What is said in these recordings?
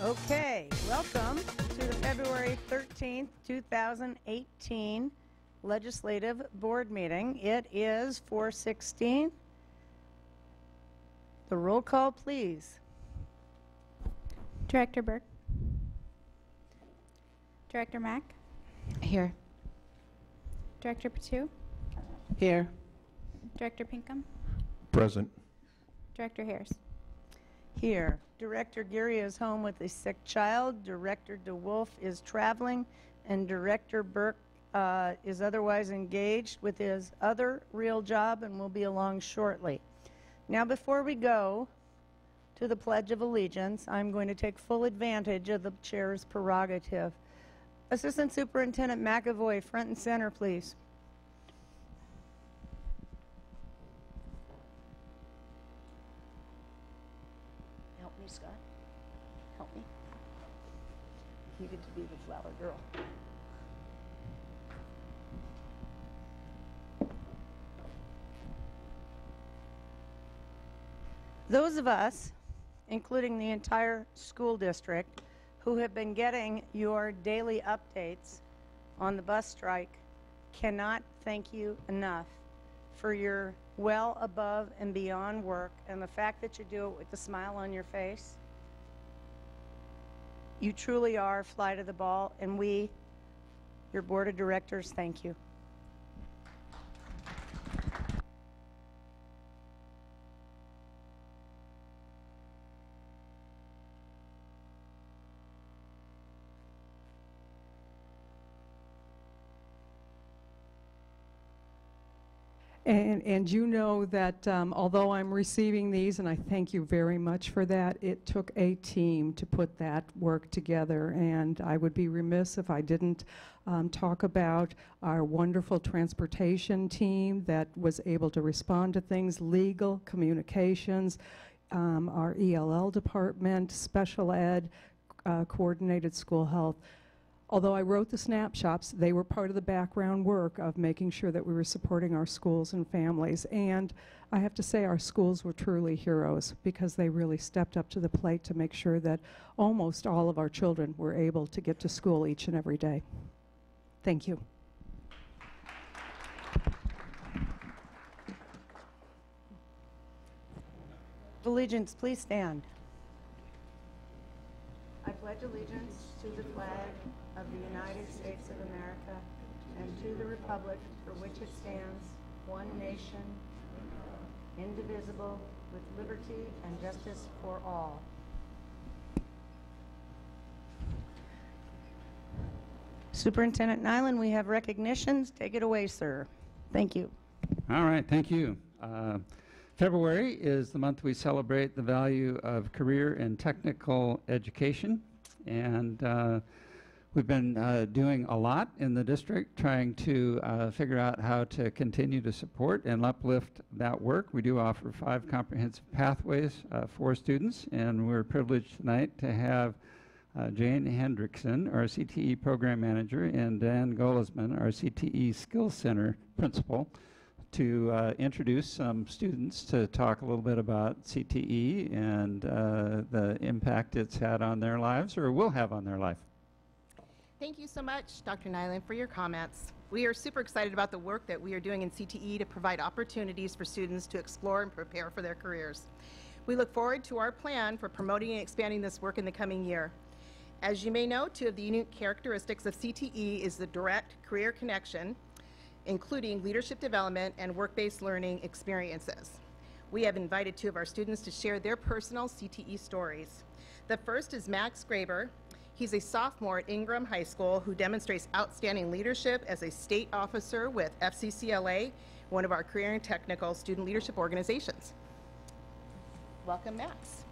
Okay, welcome to the February 13th, 2018 Legislative Board meeting. It is 4:16. The roll call, please. Director Burke. Director Mack. Here. Director Patu. Here. Director Pinkham. Present. Director Harris. Here. Director Geary is home with a sick child. Director DeWolf is traveling, and Director Burke is otherwise engaged with his other real job and will be along shortly. Now, before we go to the Pledge of Allegiance, I'm going to take full advantage of the chair's prerogative. Assistant Superintendent McAvoy, front and center, please. Help me, Scott. Help me. You get to be the flower girl. Those of us, including the entire school district, who have been getting your daily updates on the bus strike, cannot thank you enough for your well above and beyond work and the fact that you do it with a smile on your face. You truly are fly to the ball, and we, your board of directors, thank you. And you know that although I'm receiving these, and I thank you very much for that, it took a team to put that work together, and I would be remiss if I didn't talk about our wonderful transportation team that was able to respond to things, legal, communications, our ELL department, special ed, coordinated school health. Although I wrote the snapshots, they were part of the background work of making sure that we were supporting our schools and families. And I have to say our schools were truly heroes because they really stepped up to the plate to make sure that almost all of our children were able to get to school each and every day. Thank you. Allegiance, please stand. I pledge allegiance to the flag of the United States of America and to the republic for which it stands, one nation, indivisible, with liberty and justice for all. Superintendent Nyland, we have recognitions. Take it away, sir. Thank you. All right, thank you. February is the month we celebrate the value of career and technical education, and we've been doing a lot in the district trying to figure out how to continue to support and uplift that work. We do offer 5 comprehensive pathways for students, and we're privileged tonight to have Jane Hendrickson, our CTE program manager, and Dan Golisman, our CTE Skills Center principal, to introduce some students to talk a little bit about CTE and the impact it's had on their lives or will have on their life. Thank you so much, Dr. Nyland, for your comments. We are super excited about the work that we are doing in CTE to provide opportunities for students to explore and prepare for their careers. We look forward to our plan for promoting and expanding this work in the coming year. As you may know, 2 of the unique characteristics of CTE is the direct career connection, including leadership development and work-based learning experiences. We have invited 2 of our students to share their personal CTE stories. The first is Max Graber. He's a sophomore at Ingram High School who demonstrates outstanding leadership as a state officer with FCCLA, one of our career and technical student leadership organizations. Welcome, Max.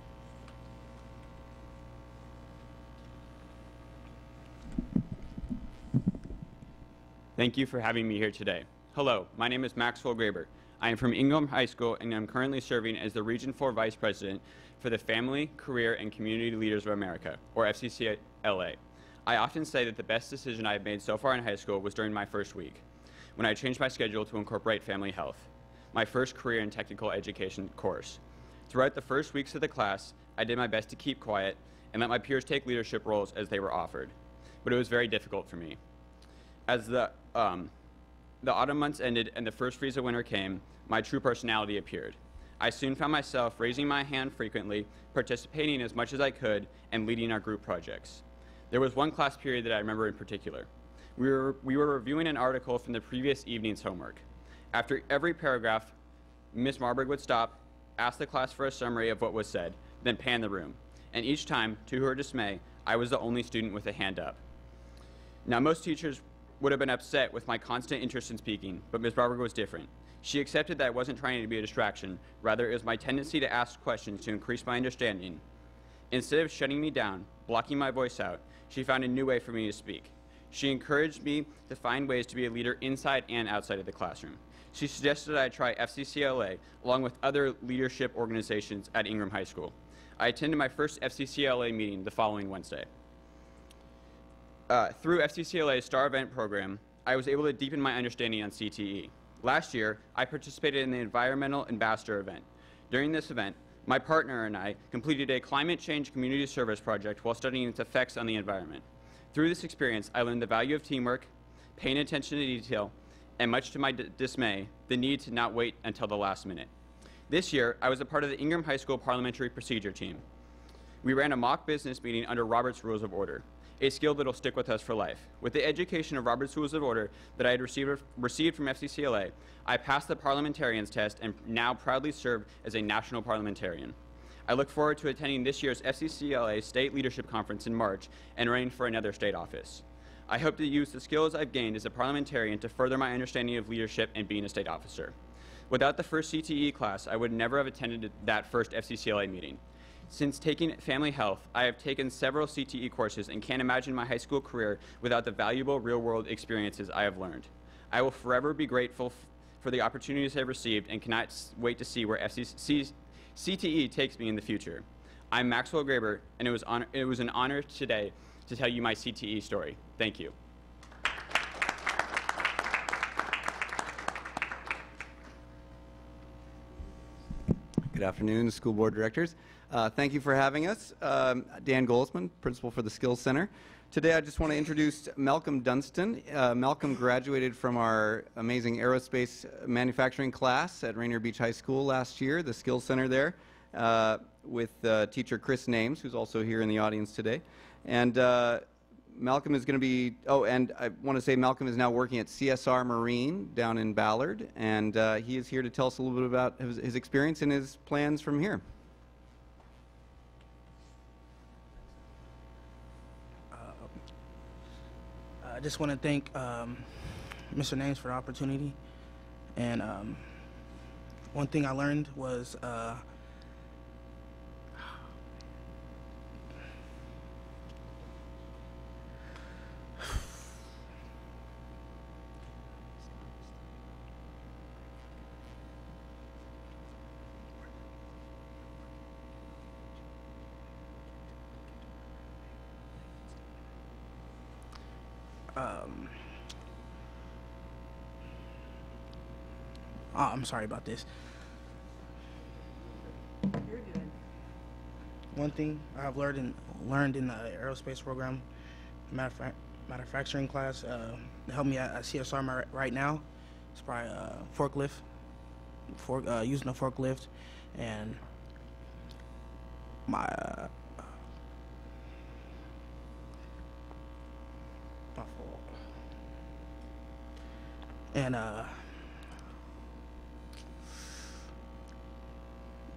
Thank you for having me here today. Hello, my name is Maxwell Graber. I am from Ingham High School, and I'm currently serving as the Region 4 Vice President for the Family, Career, and Community Leaders of America, or FCCLA. I often say that the best decision I have made so far in high school was during my first week, when I changed my schedule to incorporate family health, my first career and technical education course. Throughout the first weeks of the class, I did my best to keep quiet and let my peers take leadership roles as they were offered. But it was very difficult for me. As the autumn months ended and the first freeze of winter came, my true personality appeared. I soon found myself raising my hand frequently, participating as much as I could, and leading our group projects. There was one class period that I remember in particular. We were reviewing an article from the previous evening's homework. After every paragraph, Ms. Marburg would stop, ask the class for a summary of what was said, then pan the room. And each time, to her dismay, I was the only student with a hand up. Now, most teachers would have been upset with my constant interest in speaking, but Ms. Marburg was different. She accepted that I wasn't trying to be a distraction. Rather, it was my tendency to ask questions to increase my understanding. Instead of shutting me down, blocking my voice out, she found a new way for me to speak. She encouraged me to find ways to be a leader inside and outside of the classroom. She suggested I try FCCLA along with other leadership organizations at Ingram High School. I attended my first FCCLA meeting the following Wednesday. Through FCCLA's STAR event program, I was able to deepen my understanding on CTE. Last year, I participated in the Environmental Ambassador event. During this event, my partner and I completed a climate change community service project while studying its effects on the environment. Through this experience, I learned the value of teamwork, paying attention to detail, and much to my dismay, the need to not wait until the last minute. This year, I was a part of the Ingram High School Parliamentary Procedure Team. We ran a mock business meeting under Robert's Rules of Order, a skill that will stick with us for life. With the education of Robert's Rules of Order that I had received from FCCLA, I passed the parliamentarians test and now proudly serve as a national parliamentarian. I look forward to attending this year's FCCLA State Leadership Conference in March and running for another state office. I hope to use the skills I've gained as a parliamentarian to further my understanding of leadership and being a state officer. Without the first CTE class, I would never have attended that first FCCLA meeting. Since taking family health, I have taken several CTE courses and can't imagine my high school career without the valuable real-world experiences I have learned. I will forever be grateful for the opportunities I've received and cannot wait to see where CTE takes me in the future. I'm Maxwell Graber, and it was an honor today to tell you my CTE story. Thank you. Good afternoon, school board directors. Thank you for having us. Dan Goldsman, principal for the Skills Center. Today I just want to introduce Malcolm Dunstan. Malcolm graduated from our amazing aerospace manufacturing class at Rainier Beach High School last year, the Skills Center there, with teacher Chris Names, who's also here in the audience today. And Malcolm is going to be, and I want to say Malcolm is now working at CSR Marine down in Ballard, and he is here to tell us a little bit about his experience and his plans from here. I just want to thank Mr. Names for the opportunity, and one thing I learned was I'm sorry about this. You're good. One thing I've learned in the aerospace program, manufacturing class, helped me at CSR right now. It's probably using a forklift, and my fault. And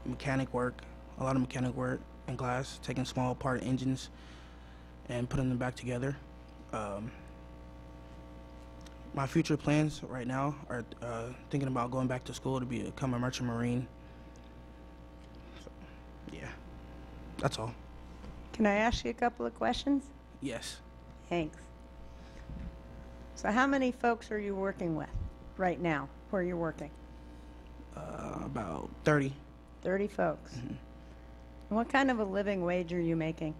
mechanic work, a lot of mechanic work in class, taking small part engines and putting them back together. My future plans right now are thinking about going back to school to become a merchant marine. So, yeah, that's all. Can I ask you a couple of questions? Yes. Thanks. So how many folks are you working with right now where you're working? About 30. 30 folks. Mhm. And what kind of a living wage are you making?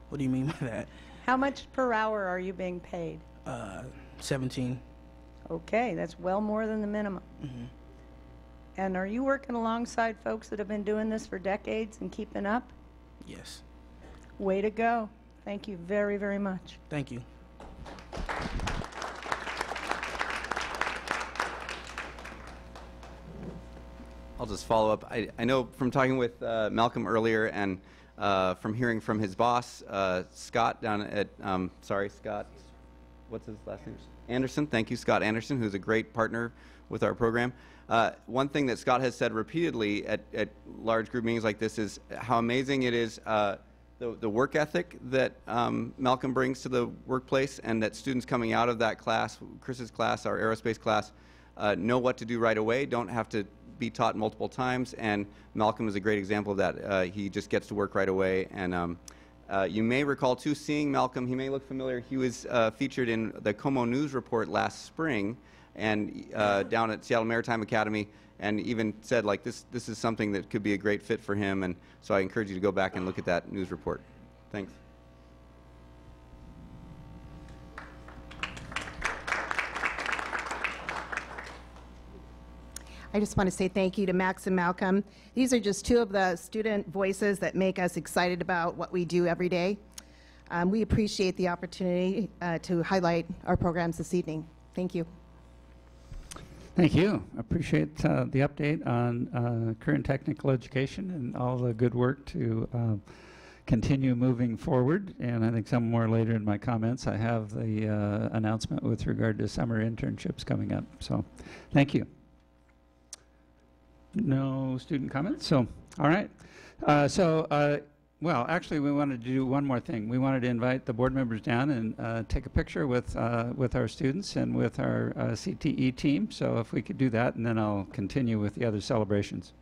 What do you mean by that? How much per hour are you being paid? 17. Okay, that's well more than the minimum. Mhm. And are you working alongside folks that have been doing this for decades and keeping up? Yes. Way to go. Thank you very, very much. Thank you. I'll just follow up. I know from talking with Malcolm earlier and from hearing from his boss, Scott, down at, sorry, Scott, what's his last name? Anderson. Thank you, Scott Anderson, who's a great partner with our program. One thing that Scott has said repeatedly at large group meetings like this is how amazing it is, the work ethic that Malcolm brings to the workplace, and that students coming out of that class, Chris's class, our aerospace class, know what to do right away, don't have to be taught multiple times, and Malcolm is a great example of that. He just gets to work right away, and you may recall too, seeing Malcolm, he may look familiar, he was featured in the Como News Report last spring, and down at Seattle Maritime Academy, and even said like this is something that could be a great fit for him, and so I encourage you to go back and look at that news report. Thanks. I just want to say thank you to Max and Malcolm. These are just two of the student voices that make us excited about what we do every day. We appreciate the opportunity to highlight our programs this evening. Thank you. Thank you. Appreciate the update on current technical education and all the good work to continue moving forward. And I think some more later in my comments, I have the announcement with regard to summer internships coming up. So thank you. No student comments? So, all right. Well, actually, we wanted to do one more thing. We wanted to invite the board members down and take a picture with our students and with our CTE team. So if we could do that, and then I'll continue with the other celebrations.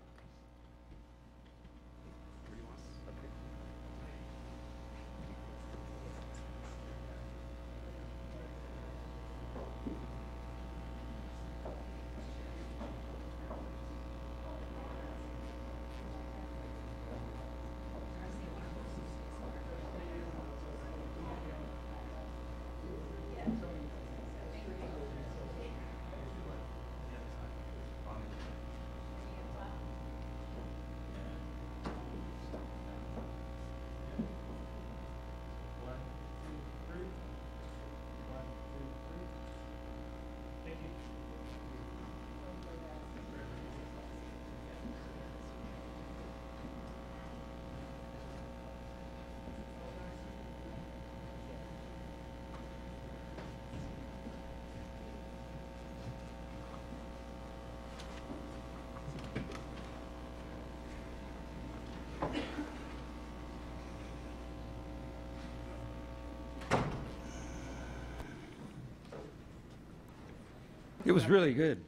It was really good.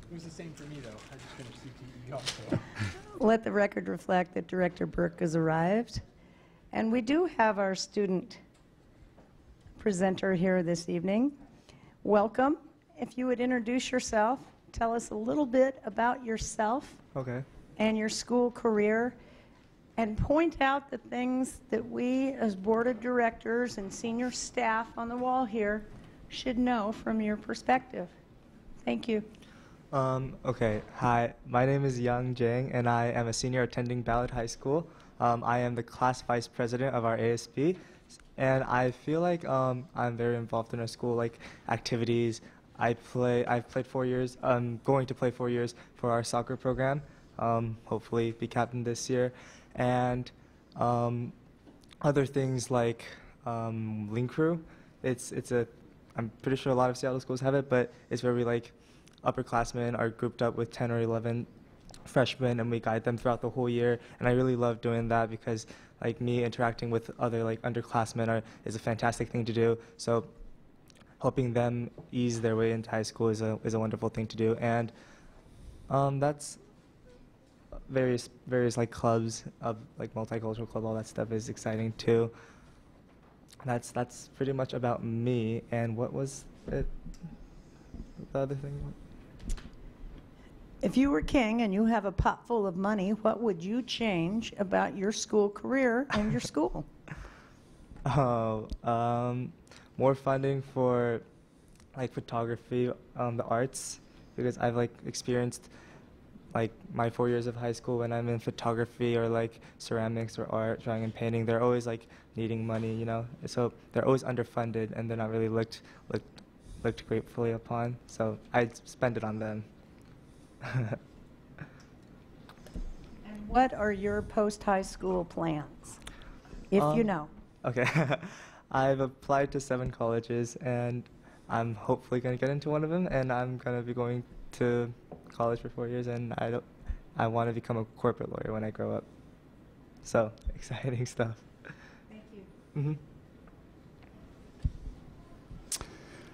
It was the same for me, though. I just finished CTE also. Let the record reflect that Director Burke has arrived. And we do have our student presenter here this evening. Welcome. If you would introduce yourself, tell us a little bit about yourself Okay. and your school career, and point out the things that we as board of directors and senior staff on the wall here should know from your perspective. Thank you. Okay. Hi, my name is Young Jang, and I am a senior attending Ballard High School. I am the class vice president of our ASB, and I feel like I'm very involved in our school, like activities. I've played 4 years. I'm going to play 4 years for our soccer program. Hopefully, be captain this year, and other things like Link Crew. I'm pretty sure a lot of Seattle schools have it, but it's where we like upperclassmen are grouped up with 10 or 11 freshmen, and we guide them throughout the whole year. And I really love doing that because like me interacting with other like underclassmen is a fantastic thing to do. So helping them ease their way into high school is a wonderful thing to do. And that's various like clubs of like multicultural club, all that stuff is exciting too. That's pretty much about me. And what was it? The other thing? If you were king and you have a pot full of money, what would you change about your school career and your school? Oh, more funding for like photography, the arts, because I've like experienced like my 4 years of high school when I'm in photography or like ceramics or art, drawing and painting. They're always like needing money, you know. So they're always underfunded and they're not really looked gratefully upon. So I spend it on them. What are your post-high school plans, if you know? Okay. I've applied to 7 colleges, and I'm hopefully going to get into one of them, and I'm going to be going to college for 4 years, and I want to become a corporate lawyer when I grow up. So, exciting stuff. Thank you. Mm-hmm.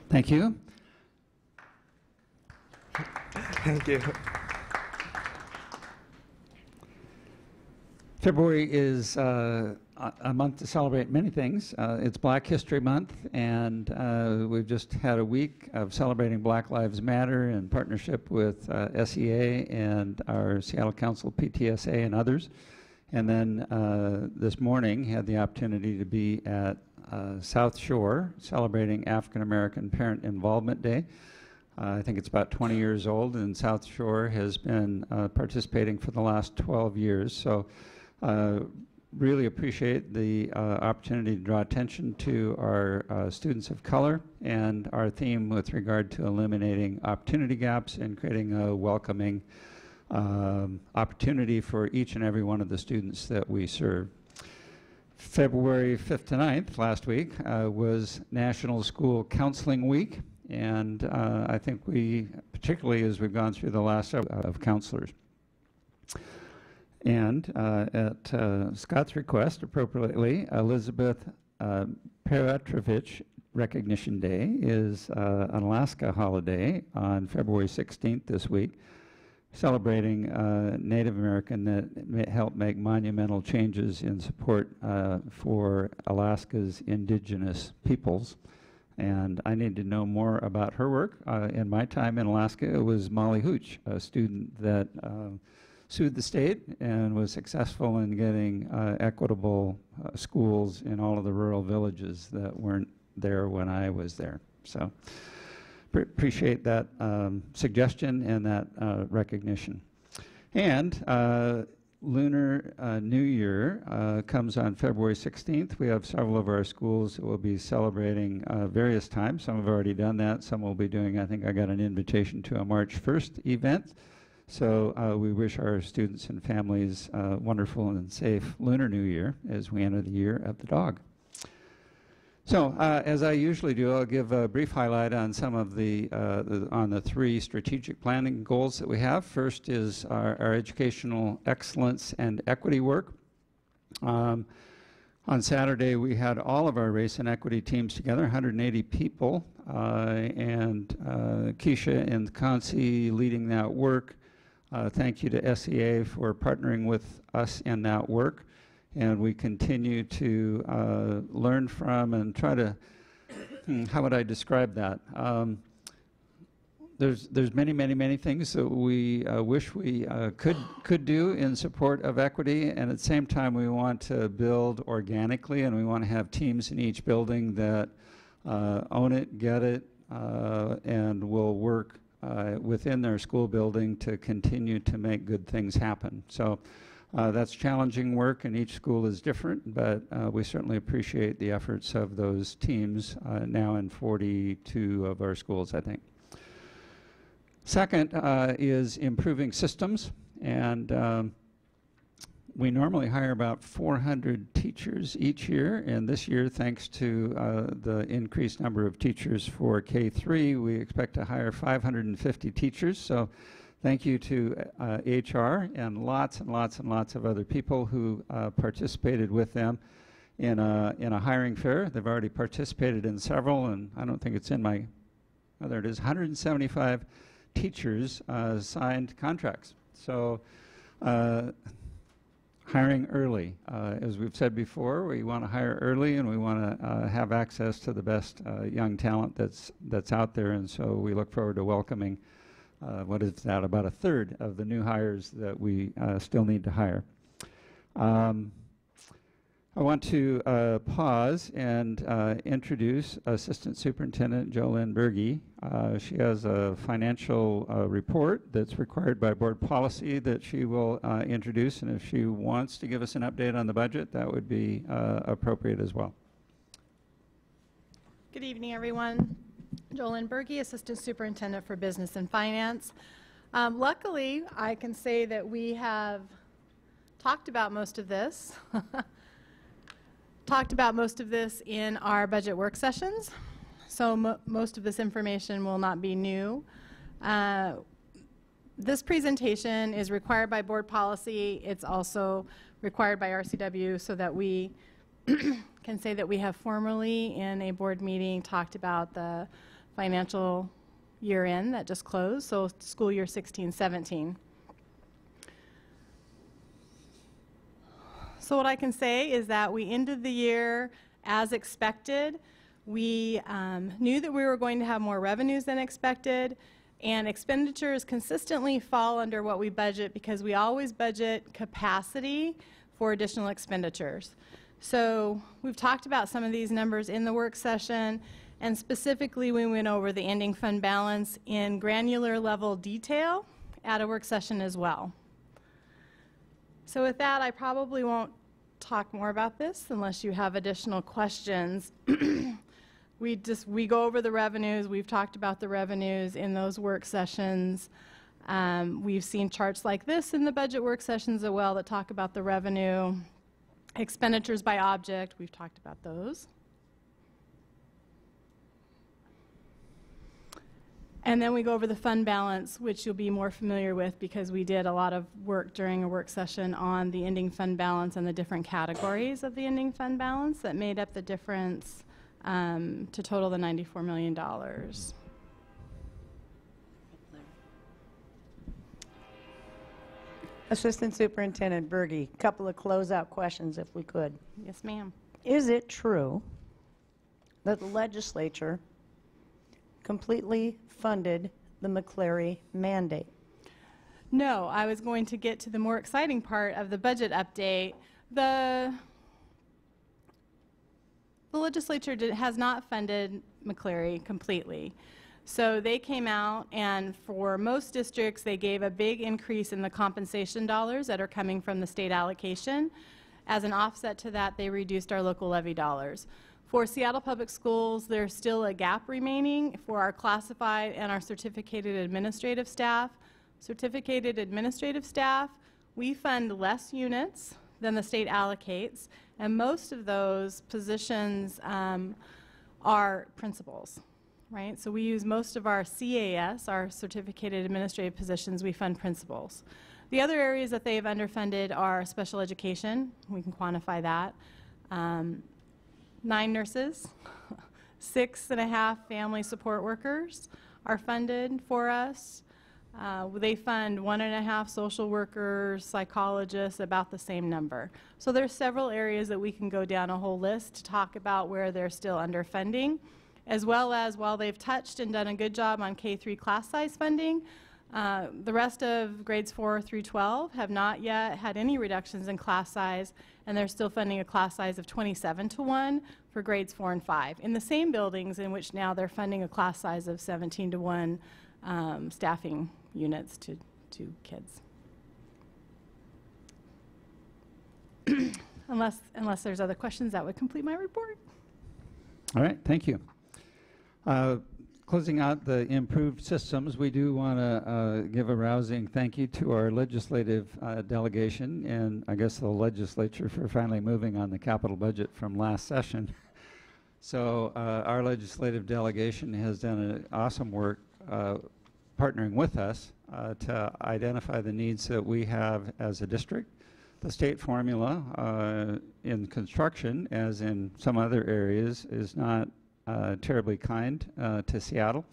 Thank you. Thank you. February is a month to celebrate many things. It's Black History Month, and we've just had a week of celebrating Black Lives Matter in partnership with SEA and our Seattle Council PTSA and others. And then this morning had the opportunity to be at South Shore celebrating African American Parent Involvement Day. I think it's about 20 years old, and South Shore has been participating for the last 12 years. So really appreciate the opportunity to draw attention to our students of color and our theme with regard to eliminating opportunity gaps and creating a welcoming opportunity for each and every one of the students that we serve. February 5th to 9th, last week, was National School Counseling Week, and I think we, particularly as we've gone through the last several of counselors. And at Scott's request, appropriately, Elizabeth Petrovich Recognition Day is an Alaska holiday on February 16th this week, celebrating Native American that helped make monumental changes in support for Alaska's indigenous peoples. And I need to know more about her work. In my time in Alaska, it was Molly Hooch, a student that sued the state and was successful in getting equitable schools in all of the rural villages that weren't there when I was there. So appreciate that suggestion and that recognition. And Lunar New Year comes on February 16th. We have several of our schools that will be celebrating various times. Some have already done that. Some will be doing, I think I got an invitation to a March 1st event. So we wish our students and families a wonderful and safe Lunar New Year as we enter the year of the dog. So as I usually do, I'll give a brief highlight on some of the 3 strategic planning goals that we have. First is our educational excellence and equity work. On Saturday, we had all of our race and equity teams together, 180 people, and Keisha and Kansi leading that work. Thank you to SEA for partnering with us in that work. And we continue to learn from and try to, how would I describe that? There's many things that we wish we could do in support of equity, and at the same time we want to build organically, and we want to have teams in each building that own it, get it, and will work within their school building to continue to make good things happen. So that's challenging work, and each school is different, but we certainly appreciate the efforts of those teams now in 42 of our schools, I think. Second is improving systems, and we normally hire about 400 teachers each year, and this year, thanks to the increased number of teachers for K-3, we expect to hire 550 teachers. So thank you to HR and lots of other people who participated with them in a hiring fair. They've already participated in several, and I don't think it's in my, oh, there it is, 175 teachers signed contracts. So hiring early. As we've said before, we want to hire early, and we want to have access to the best young talent that's out there, and so we look forward to welcoming what is that, about a third of the new hires that we still need to hire. I want to pause and introduce Assistant Superintendent Jolynn Berge. She has a financial report that's required by board policy that she will introduce, and if she wants to give us an update on the budget, that would be appropriate as well. Good evening, everyone. Jolynn Berge, Assistant Superintendent for Business and Finance. Luckily, I can say that we have talked about most of this. Talked about most of this in our budget work sessions, so most of this information will not be new. This presentation is required by board policy. It's also required by RCW so that we can say that we have formally in a board meeting talked about the financial year end that just closed, so school year 16-17. So what I can say is that we ended the year as expected. We knew that we were going to have more revenues than expected, and expenditures consistently fall under what we budget because we always budget capacity for additional expenditures. So we've talked about some of these numbers in the work session, and specifically we went over the ending fund balance in granular level detail at a work session as well. So with that, I probably won't talk more about this unless you have additional questions. We go over the revenues. We've talked about the revenues in those work sessions. We've seen charts like this in the budget work sessions as well that talk about the revenue. Expenditures by object, we've talked about those. And then we go over the fund balance, which you'll be more familiar with because we did a lot of work during a work session on the ending fund balance and the different categories of the ending fund balance that made up the difference to total the $94 million. Assistant Superintendent Berge, couple of closeout questions if we could. Yes, ma'am. Is it true that the legislature completely funded the McCleary mandate? No, I was going to get to the more exciting part of the budget update. The legislature has not funded McCleary completely. So they came out, and for most districts, they gave a big increase in the compensation dollars that are coming from the state allocation. As an offset to that, they reduced our local levy dollars. For Seattle Public Schools, there's still a gap remaining for our classified and our certificated administrative staff. Certificated administrative staff, we fund less units than the state allocates, and most of those positions are principals, right? So we use most of our CAS, our certificated administrative positions, we fund principals. The other areas that they've underfunded are special education, we can quantify that. 9 nurses, 6.5 family support workers are funded for us. They fund 1.5 social workers, psychologists, about the same number. So there's several areas that we can go down a whole list to talk about where they're still underfunding, as well as while they've touched and done a good job on K-3 class size funding, the rest of grades 4 through 12 have not yet had any reductions in class size, and they're still funding a class size of 27:1 for grades 4 and 5 in the same buildings in which now they're funding a class size of 17:1 staffing units to kids. Unless there's other questions, that would complete my report. All right, thank you. Closing out the improved systems, we do want to give a rousing thank you to our legislative delegation and I guess the legislature for finally moving on the capital budget from last session. So our legislative delegation has done an awesome work partnering with us to identify the needs that we have as a district. The state formula in construction, as in some other areas, is not terribly kind to Seattle,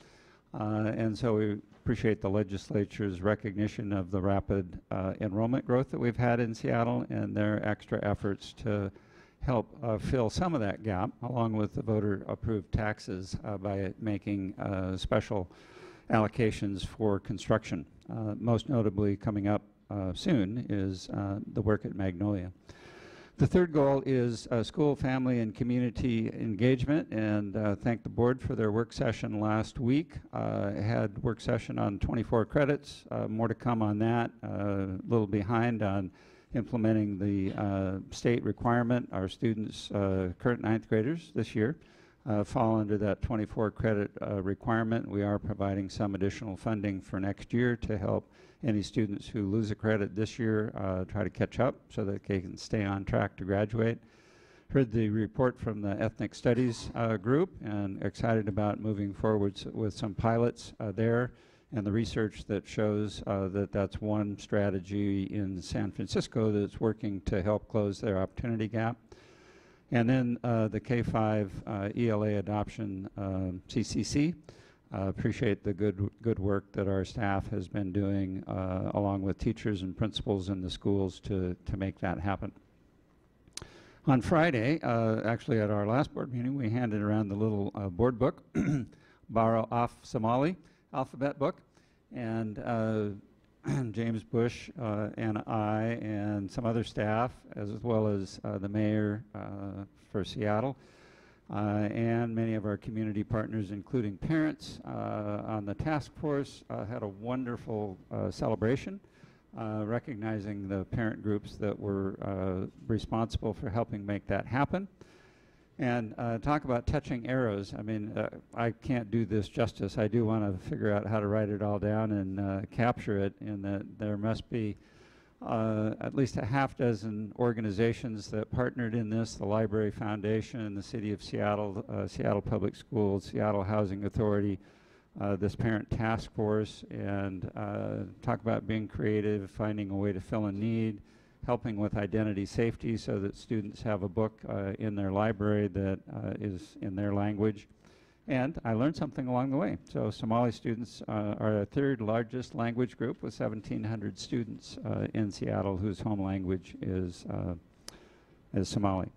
and so we appreciate the legislature's recognition of the rapid enrollment growth that we've had in Seattle and their extra efforts to help fill some of that gap, along with the voter-approved taxes by making special allocations for construction. Most notably coming up soon is the work at Magnolia. The third goal is school, family, and community engagement, and thank the board for their work session last week. Had work session on 24 credits, more to come on that, a little behind on implementing the state requirement. Our students, current ninth graders this year, fall under that 24 credit requirement. We are providing some additional funding for next year to help any students who lose a credit this year try to catch up so that they can stay on track to graduate. Heard the report from the Ethnic Studies group and excited about moving forward with some pilots there, and the research that shows that that's one strategy in San Francisco that's working to help close their opportunity gap. And then the K-5 ELA adoption CCC. Appreciate the good work that our staff has been doing along with teachers and principals in the schools to make that happen. On Friday, actually at our last board meeting, we handed around the little board book, Borrow Off Somali alphabet book, and James Bush and I and some other staff, as well as the mayor for Seattle, and many of our community partners, including parents on the task force, had a wonderful celebration, recognizing the parent groups that were responsible for helping make that happen. And talk about touching arrows. I mean, I can't do this justice. I do want to figure out how to write it all down and capture it, in that there must be at least a half dozen organizations that partnered in this: the Library Foundation, the City of Seattle, Seattle Public Schools, Seattle Housing Authority, this parent task force, and talk about being creative, finding a way to fill a need, helping with identity safety so that students have a book in their library that is in their language. And I learned something along the way. So Somali students are our third largest language group, with 1,700 students in Seattle whose home language is Somali.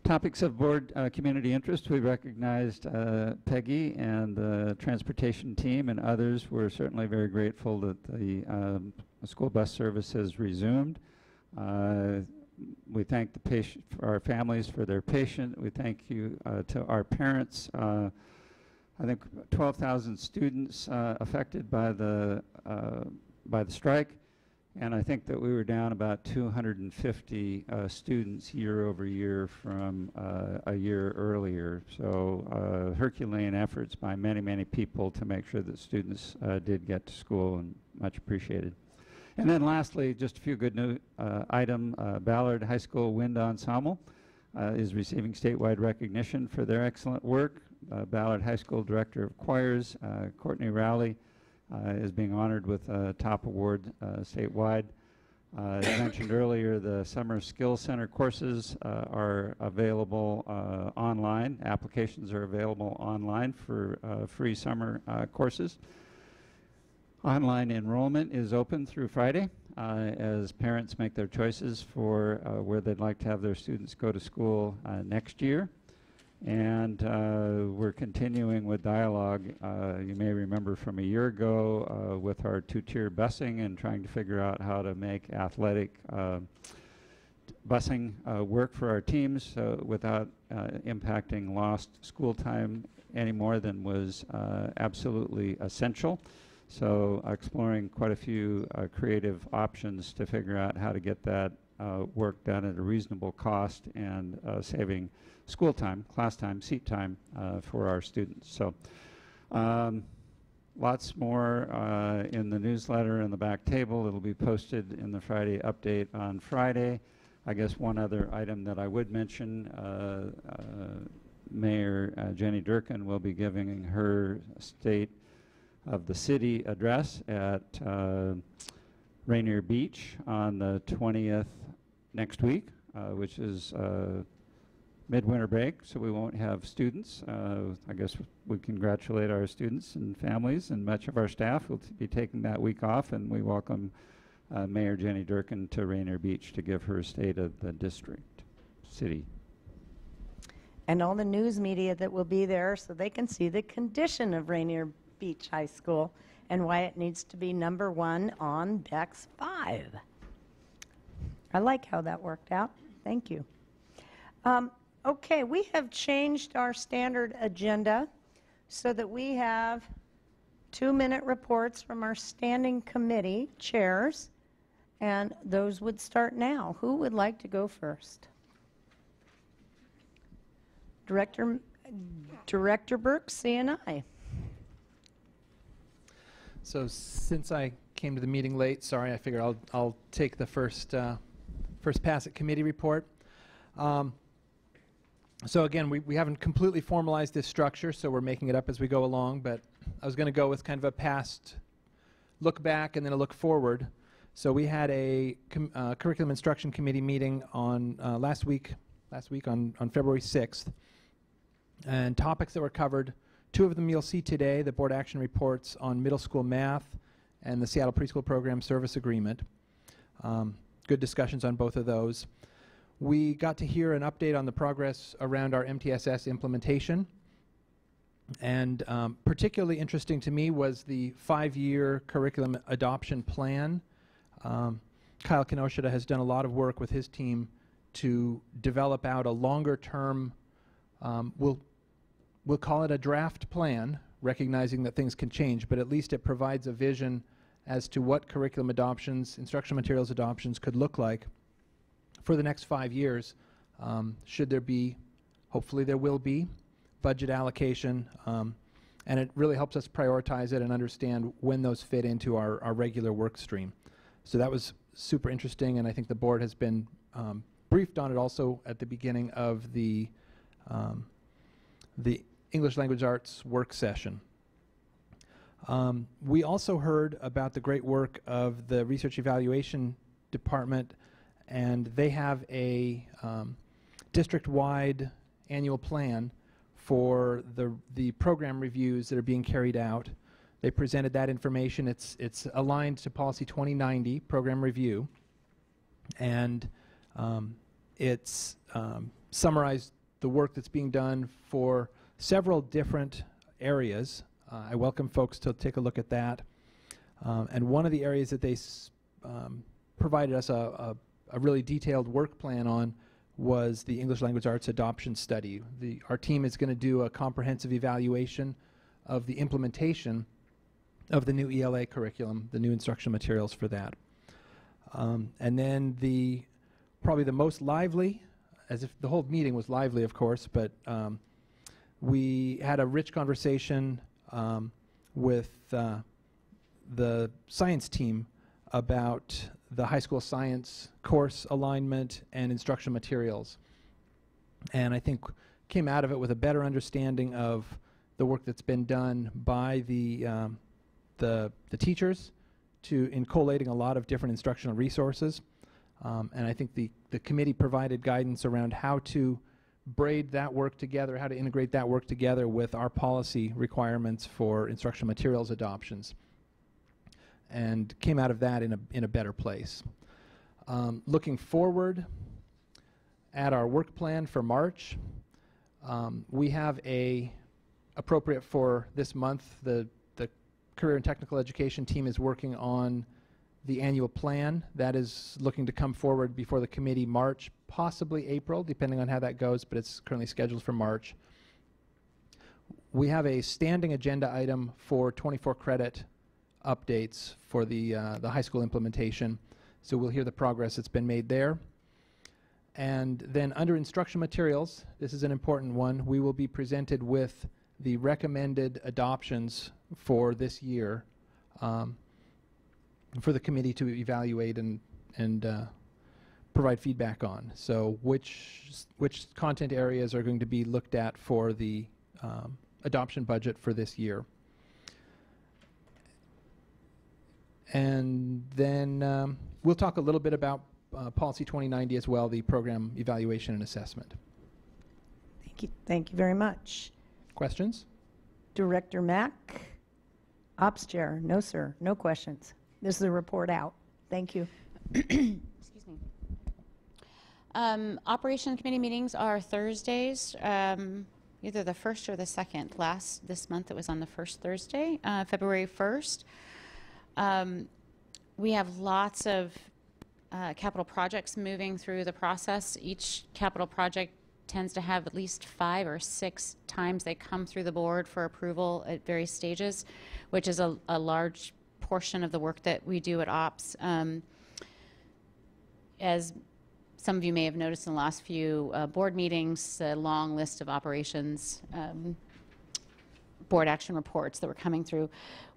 Topics of board community interest. We recognized Peggy and the transportation team and others. We're certainly very grateful that the school bus service has resumed. We thank our families for their patience. We thank you to our parents. I think 12,000 students affected by the strike, and I think that we were down about 250 students year over year from a year earlier. So Herculean efforts by many people to make sure that students did get to school, and much appreciated. And then lastly, just a few good news item. Ballard High School Wind Ensemble is receiving statewide recognition for their excellent work. Ballard High School Director of Choirs, Courtney Rowley, is being honored with a top award statewide. As mentioned earlier, the Summer Skills Center courses are available online. Applications are available online for free summer courses. Online enrollment is open through Friday as parents make their choices for where they'd like to have their students go to school next year. And we're continuing with dialogue. You may remember from a year ago with our two-tier busing and trying to figure out how to make athletic busing work for our teams without impacting lost school time any more than was absolutely essential. So exploring quite a few creative options to figure out how to get that work done at a reasonable cost and saving school time, class time, seat time for our students. So lots more in the newsletter in the back table. It'll be posted in the Friday update on Friday. I guess one other item that I would mention, Mayor Jenny Durkin will be giving her State of the City address at Rainier Beach on the 20th next week, which is midwinter break, so we won't have students. I guess we congratulate our students and families, and much of our staff will be taking that week off, and we welcome Mayor Jenny Durkin to Rainier Beach to give her State of the District, City. And all the news media that will be there so they can see the condition of Rainier Beach High School and why it needs to be #1 on Beck's 5. I like how that worked out. Thank you. Okay, we have changed our standard agenda so that we have 2-minute reports from our standing committee chairs, and those would start now. Who would like to go first? Director Burke, CNI. So since I came to the meeting late, sorry, I figure I'll take the first pass at committee report. So again, we haven't completely formalized this structure, so we're making it up as we go along, but I was going to go with kind of a past look back and then a look forward. So we had a curriculum instruction committee meeting on last week on February 6th, and topics that were covered. 2 of them you'll see today, the board action reports on middle school math and the Seattle Preschool Program Service Agreement. Good discussions on both of those. We got to hear an update on the progress around our MTSS implementation. And particularly interesting to me was the 5-year curriculum adoption plan. Kyle Kinoshita has done a lot of work with his team to develop out a longer term, we'll call it a draft plan, recognizing that things can change, but at least it provides a vision as to what curriculum adoptions, instructional materials adoptions could look like for the next 5 years, should there be, hopefully there will be, budget allocation, and it really helps us prioritize it and understand when those fit into our regular work stream. So that was super interesting, and I think the board has been briefed on it also at the beginning of the English Language Arts work session. We also heard about the great work of the Research Evaluation Department, and they have a district-wide annual plan for the program reviews that are being carried out. They presented that information. It's aligned to Policy 2090, Program Review, and it's summarized the work that's being done for several different areas. I welcome folks to take a look at that. And one of the areas that they provided us a really detailed work plan on was the English Language Arts adoption study. Our team is going to do a comprehensive evaluation of the implementation of the new ELA curriculum, the new instructional materials for that. And then probably the most lively, as if the whole meeting was lively, of course, but we had a rich conversation with the science team about the high school science course alignment and instructional materials. And I think came out of it with a better understanding of the work that's been done by the teachers in collating a lot of different instructional resources. And I think the committee provided guidance around how to braid that work together, how to integrate that work together with our policy requirements for instructional materials adoptions, and came out of that in a better place. Looking forward at our work plan for March, we have appropriate for this month, the Career and Technical Education team is working on the annual plan. That is looking to come forward before the committee March, possibly April, depending on how that goes, but it's currently scheduled for March. We have a standing agenda item for 24 credit updates for the high school implementation, so we'll hear the progress that's been made there. And then under instructional materials, this is an important one, we will be presented with the recommended adoptions for this year for the committee to evaluate and provide feedback on. So which content areas are going to be looked at for the adoption budget for this year. And then we'll talk a little bit about Policy 2090 as well, the program evaluation and assessment. Thank you very much. Questions? Director Mack, Ops Chair. No, sir. No questions. This is a report out. Thank you. Excuse me. Operation Committee meetings are Thursdays, either the 1st or the 2nd. This month it was on the 1st Thursday, February 1st. We have lots of capital projects moving through the process. Each capital project tends to have at least 5 or 6 times they come through the board for approval at various stages, which is a large portion of the work that we do at Ops. As some of you may have noticed in the last few board meetings, a long list of operations board action reports that were coming through.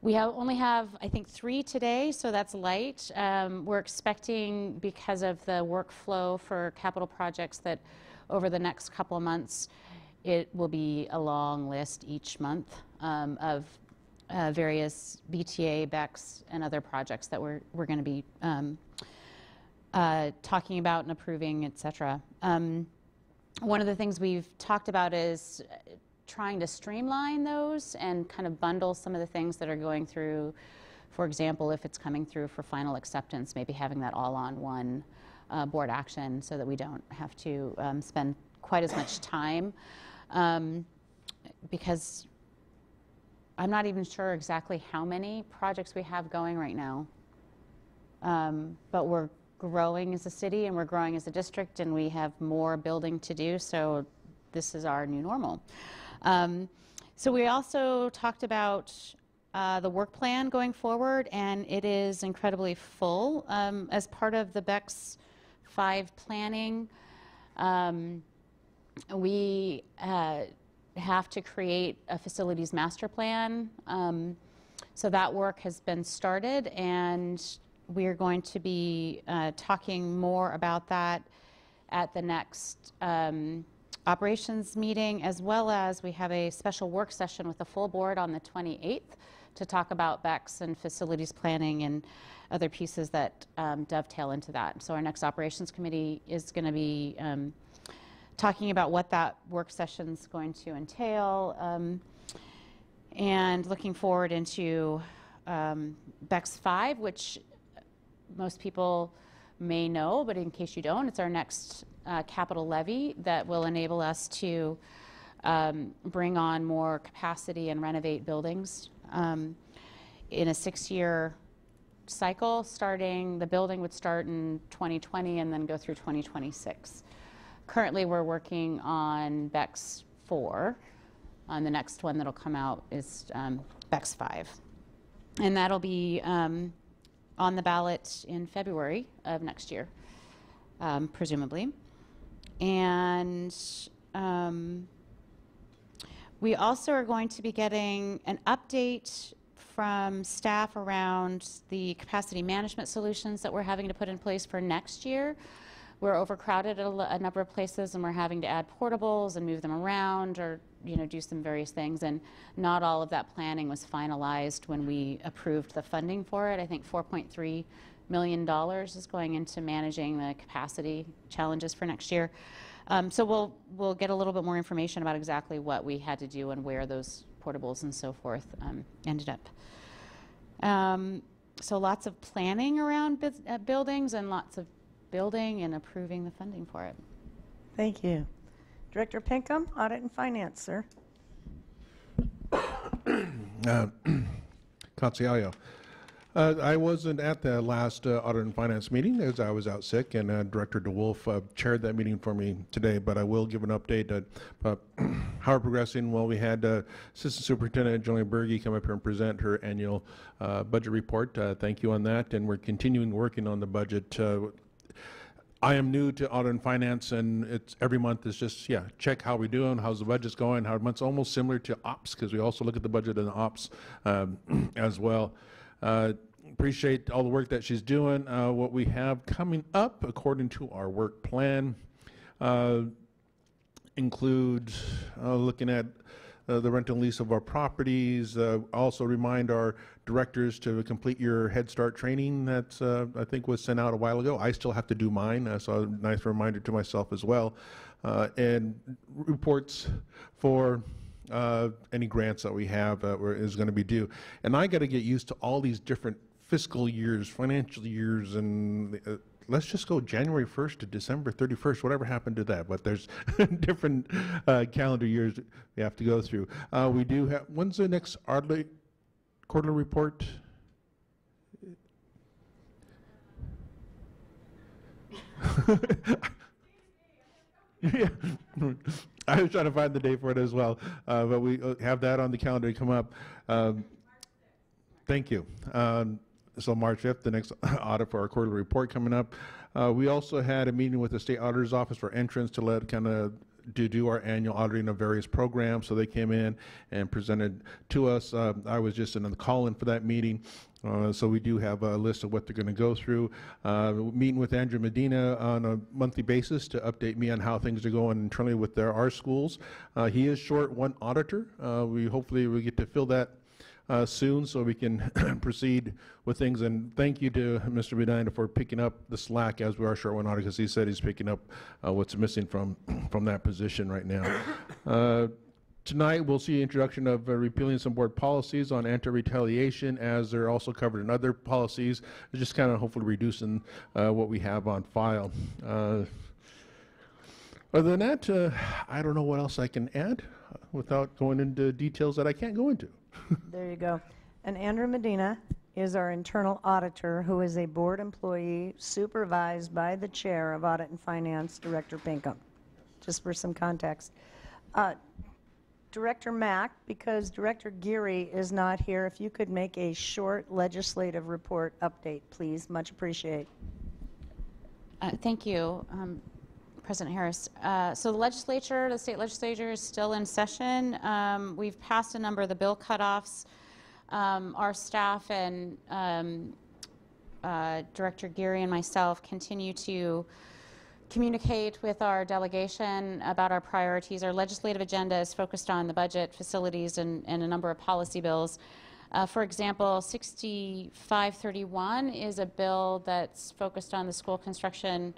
We only have, I think, 3 today, so that's light. We're expecting, because of the workflow for capital projects, that over the next couple of months, it will be a long list each month of various BTA, BECS, and other projects that we're going to be talking about and approving, et cetera. One of the things we've talked about is trying to streamline those and kind of bundle some of the things that are going through. For example, if it's coming through for final acceptance, maybe having that all on one board action so that we don't have to spend quite as much time, because I'm not even sure exactly how many projects we have going right now. But we're growing as a city and we're growing as a district and we have more building to do, so this is our new normal. So we also talked about the work plan going forward, and it is incredibly full. As part of the BECS 5 planning, we have to create a facilities master plan. So that work has been started, and we're going to be talking more about that at the next operations meeting, as well as we have a special work session with the full board on the 28th to talk about BECS and facilities planning and other pieces that dovetail into that. So our next operations committee is going to be talking about what that work session is going to entail, and looking forward into BECS 5, which most people may know, but in case you don't, it's our next capital levy that will enable us to bring on more capacity and renovate buildings in a 6-year cycle. Starting, the building would start in 2020 and then go through 2026. Currently, we're working on BECS 4. The next one that'll come out is BECS 5. And that'll be on the ballot in February of next year, presumably. And we also are going to be getting an update from staff around the capacity management solutions that we're having to put in place for next year. We're overcrowded at a number of places, and we're having to add portables and move them around, or do some various things, and not all of that planning was finalized when we approved the funding for it. I think $4.3 million is going into managing the capacity challenges for next year. So we'll get a little bit more information about exactly what we had to do and where those portables and so forth ended up. So lots of planning around buildings, and lots of building and approving the funding for it. Thank you. Director Pinkham, Audit and Finance, sir. Consiglio. I wasn't at the last Audit and Finance meeting as I was out sick, and Director DeWolf chaired that meeting for me today, but I will give an update about how we're progressing. Well, we had Assistant Superintendent Julian Berge come up here and present her annual budget report. Thank you on that, and we're continuing working on the budget. I am new to Audit and Finance, and it's every month is just, check how we're doing, how's the budget's going, how it's almost similar to Ops, because we also look at the budget and Ops as well. Appreciate all the work that she's doing. What we have coming up, according to our work plan, include looking at the rental and lease of our properties. Also remind our directors to complete your Head Start training that I think was sent out a while ago. I still have to do mine, so a nice reminder to myself as well. And reports for any grants that we have is going to be due. And I got to get used to all these different fiscal years, financial years, and let's just go January 1st to December 31st, whatever happened to that. But there's different calendar years we have to go through. We do have, when's the next quarterly report? Yeah. I was trying to find the day for it as well, but we have that on the calendar to come up. Thank you. So March 5th, the next audit for our quarterly report coming up. We also had a meeting with the state auditor's office for entrance to let kind of do our annual auditing of various programs. So they came in and presented to us. I was just in the call-in for that meeting. So we do have a list of what they're going to go through. Meeting with Andrew Medina on a monthly basis to update me on how things are going internally with our schools. He is short one auditor. Hopefully we get to fill that soon so we can proceed with things. And thank you to Mr. Medina for picking up the slack as we are short one auditor, because he said he's picking up what's missing from that position right now. Tonight, we'll see introduction of repealing some board policies on anti-retaliation, as they're also covered in other policies, just kind of hopefully reducing what we have on file. Other than that, I don't know what else I can add without going into details that I can't go into. There you go. And Andrew Medina is our internal auditor, who is a board employee supervised by the chair of Audit and Finance, Director Pinkham, just for some context. Director Mack, because Director Geary is not here, if you could make a short legislative report update, please. Much appreciate. Thank you, President Harris. So the state legislature is still in session. We've passed a number of the bill cutoffs. Our staff and Director Geary and myself continue to communicate with our delegation about our priorities. Our legislative agenda is focused on the budget, facilities, and a number of policy bills. For example, 6531 is a bill that's focused on the school construction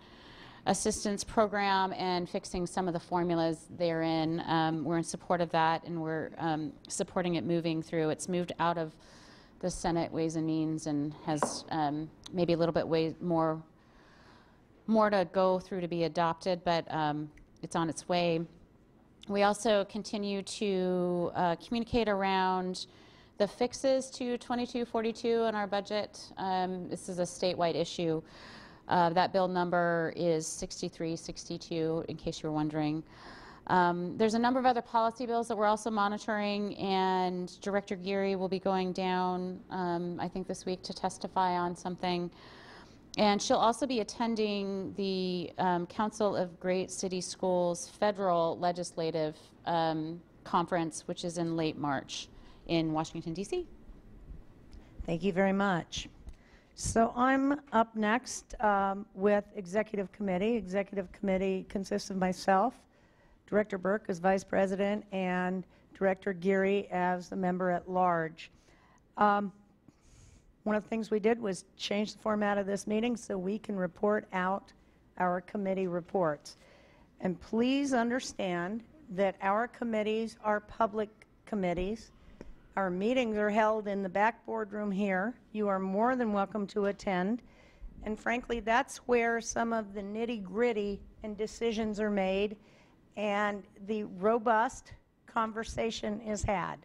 assistance program and fixing some of the formulas therein. We're in support of that, and we're supporting it moving through. It's moved out of the Senate Ways and Means and has maybe a little bit more to go through to be adopted, but it's on its way. We also continue to communicate around the fixes to 2242 in our budget. This is a statewide issue. That bill number is 6362, in case you're wondering. There's a number of other policy bills that we're also monitoring, and Director Geary will be going down, I think this week, to testify on something. And she'll also be attending the Council of Great City Schools federal legislative conference, which is in late March in Washington, D.C. Thank you very much. So I'm up next with Executive Committee. Executive Committee consists of myself, Director Burke as Vice President, and Director Geary as the member at large. One of the things we did was change the format of this meeting so we can report out our committee reports. And please understand that our committees are public committees. Our meetings are held in the back boardroom here. You are more than welcome to attend. And frankly, that's where some of the nitty-gritty and decisions are made and the robust conversation is had.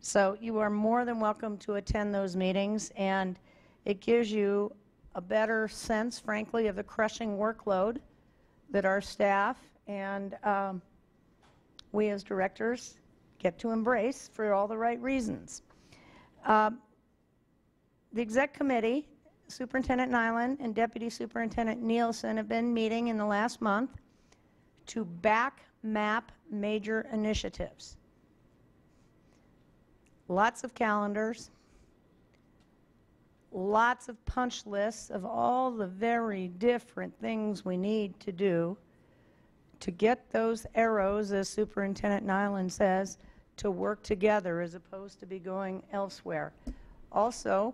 So you are more than welcome to attend those meetings, and it gives you a better sense, frankly, of the crushing workload that our staff and we as directors get to embrace for all the right reasons. The Exec Committee, Superintendent Nyland and Deputy Superintendent Nielsen have been meeting in the last month to back map major initiatives. Lots of calendars, lots of punch lists of all the very different things we need to do to get those arrows, as Superintendent Nyland says, to work together as opposed to be going elsewhere. Also,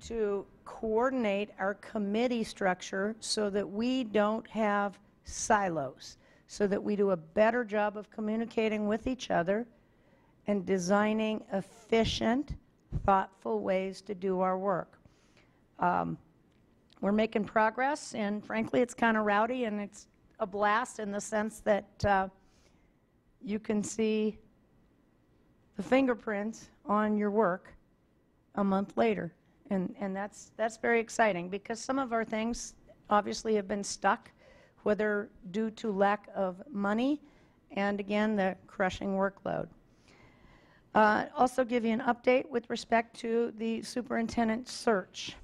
to coordinate our committee structure so that we don't have silos, so that we do a better job of communicating with each other and designing efficient, thoughtful ways to do our work. We're making progress, and frankly, it's kind of rowdy, and it's a blast in the sense that you can see the fingerprints on your work a month later. And that's very exciting, because some of our things obviously have been stuck whether due to lack of money and, again, the crushing workload. Also give you an update with respect to the superintendent search.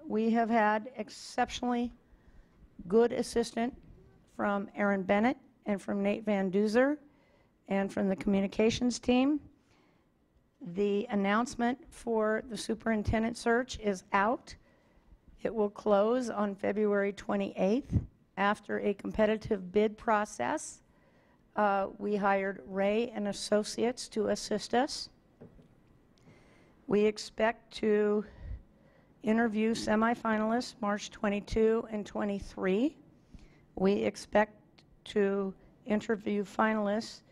We have had exceptionally good assistance from Aaron Bennett and from Nate Van Duzer and from the communications team. The announcement for the superintendent search is out. It will close on February 28th after a competitive bid process. We hired Ray and Associates to assist us. We expect to interview semifinalists March 22 and 23. We expect to interview finalists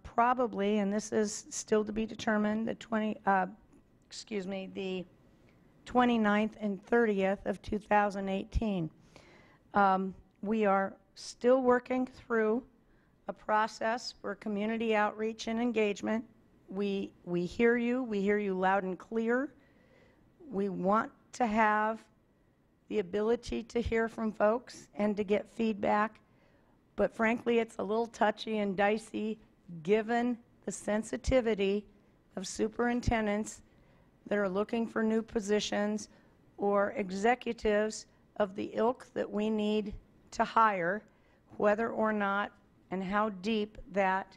probably, and this is still to be determined, the 29th and 30th of 2018. We are still working through a process for community outreach and engagement. We hear you loud and clear. We want to have the ability to hear from folks and to get feedback, but frankly, it's a little touchy and dicey given the sensitivity of superintendents that are looking for new positions or executives of the ilk that we need to hire, whether or not and how deep that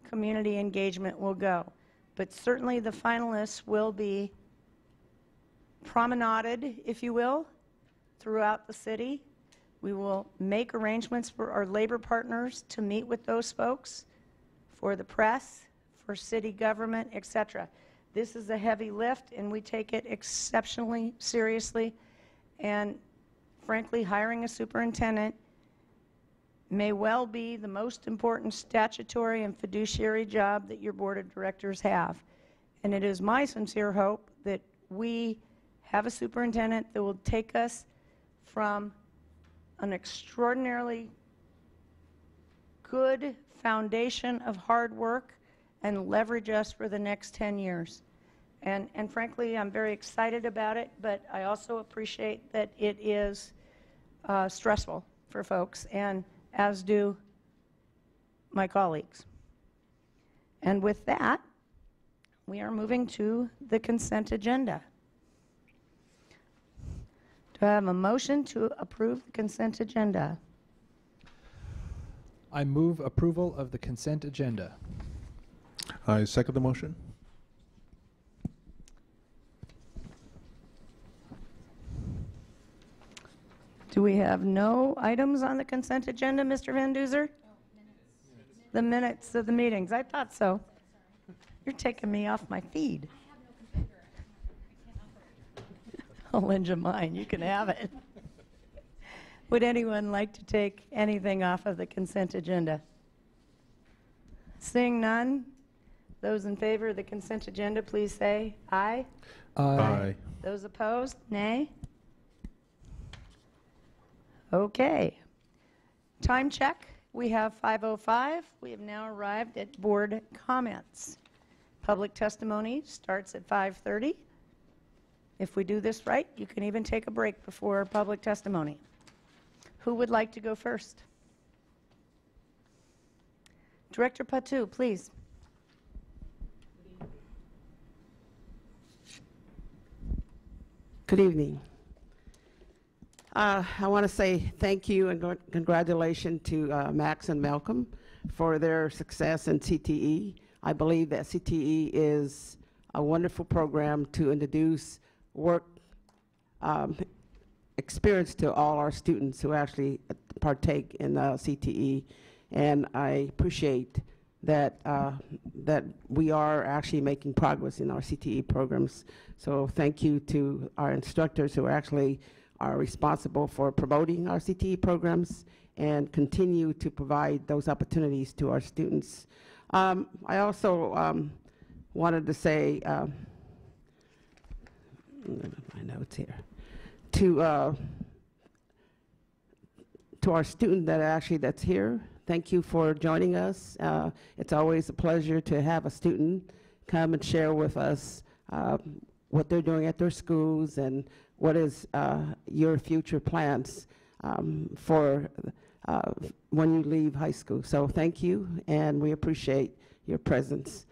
community engagement will go. But certainly the finalists will be promenaded, if you will, throughout the city. We will make arrangements for our labor partners to meet with those folks, for the press, for city government, etc. This is a heavy lift, and we take it exceptionally seriously. And frankly, hiring a superintendent may well be the most important statutory and fiduciary job that your board of directors have. And it is my sincere hope that we have a superintendent that will take us from an extraordinarily good foundation of hard work and leverage us for the next 10 years. And frankly, I'm very excited about it, but I also appreciate that it is stressful for folks, and as do my colleagues. And with that, we are moving to the consent agenda. Do I have a motion to approve the consent agenda? I move approval of the consent agenda. I second the motion. Do we have no items on the consent agenda, Mr. Van Duzer? The minutes of the meetings. I thought so. You're taking me off my feed. I'll lend you mine. You can have it. Would anyone like to take anything off of the consent agenda? Seeing none, those in favor of the consent agenda, please say aye. Aye. Those opposed, nay. Okay. Time check. We have 5:05. We have now arrived at board comments. Public testimony starts at 5:30. If we do this right, you can even take a break before public testimony. Who would like to go first? Director Patu, please. Good evening. I want to say thank you and congratulations to Max and Malcolm for their success in CTE. I believe that CTE is a wonderful program to introduce work experience to all our students who actually partake in CTE. And I appreciate that that we are actually making progress in our CTE programs. So thank you to our instructors who actually are responsible for promoting our CTE programs and continue to provide those opportunities to our students. I also wanted to say, my notes here, to our student that's here, thank you for joining us. It's always a pleasure to have a student come and share with us what they're doing at their schools and what is your future plans for when you leave high school. So thank you, and we appreciate your presence.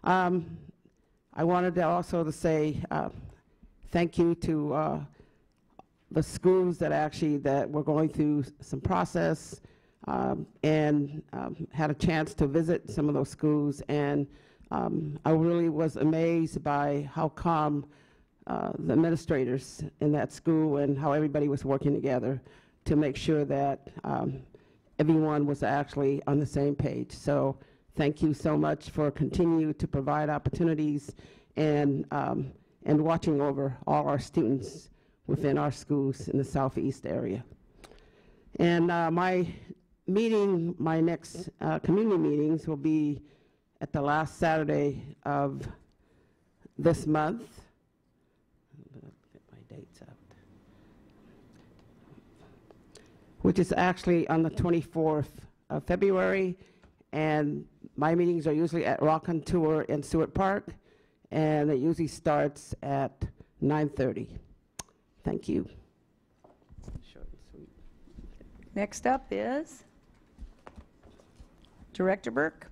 I wanted to also to say thank you to the schools that were going through some process and had a chance to visit some of those schools, and I really was amazed by how calm the administrators in that school and how everybody was working together to make sure that everyone was actually on the same page. So thank you so much for continuing to provide opportunities and watching over all our students within our schools in the Southeast area. And my next community meetings will be at the last Saturday of this month. Get my dates out. Which is actually on the 24th of February, and my meetings are usually at Racontour in Stewart Park, and it usually starts at 9:30. Thank you. Short and sweet. Next up is Director Burke.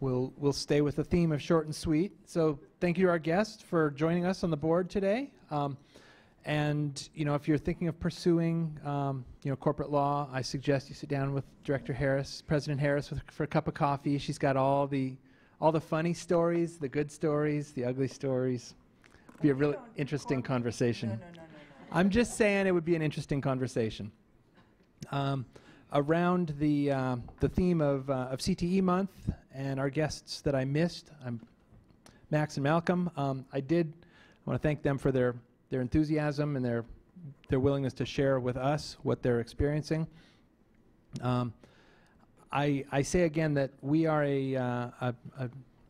We'll stay with the theme of short and sweet. So thank you to our guest for joining us on the board today. And if you're thinking of pursuing corporate law, I suggest you sit down with Director Harris, President Harris, for a cup of coffee. She's got all the funny stories, the good stories, the ugly stories. It'd be a really interesting conversation. No. I'm just saying it would be an interesting conversation. Around the theme of CTE month and our guests that I missed, Max and Malcolm. I want to thank them for their enthusiasm and their willingness to share with us what they're experiencing. I say again that we are a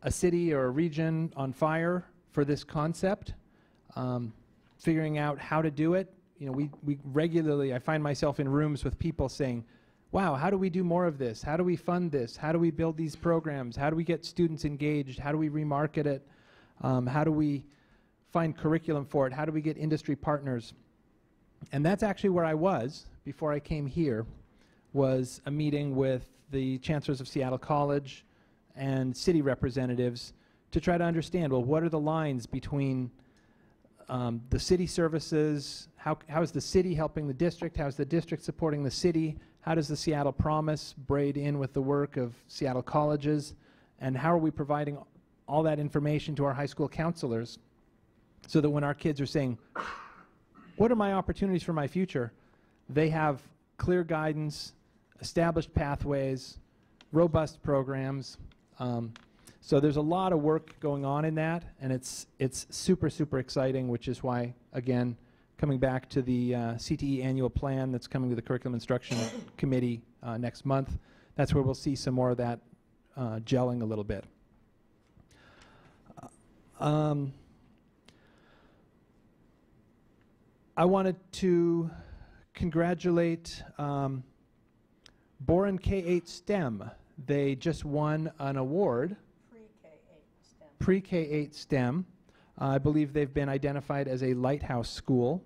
city or a region on fire for this concept, figuring out how to do it. We regularly, I find myself in rooms with people saying, wow, how do we do more of this? How do we fund this? How do we build these programs? How do we get students engaged? How do we remarket it? How do we find curriculum for it? How do we get industry partners? And that's actually where I was before I came here, was a meeting with the chancellors of Seattle College and city representatives to try to understand, well, what are the lines between the city services? How is the city helping the district? How is the district supporting the city? How does the Seattle Promise braid in with the work of Seattle colleges? And how are we providing all that information to our high school counselors so that when our kids are saying, what are my opportunities for my future, they have clear guidance, established pathways, robust programs. So there's a lot of work going on in that, and it's super, super exciting, which is why, again, coming back to the CTE annual plan that's coming to the Curriculum Instruction Committee next month, that's where we'll see some more of that gelling a little bit. I wanted to congratulate Boren K-8 STEM. They just won an award. Pre-K-8 STEM. I believe they've been identified as a lighthouse school.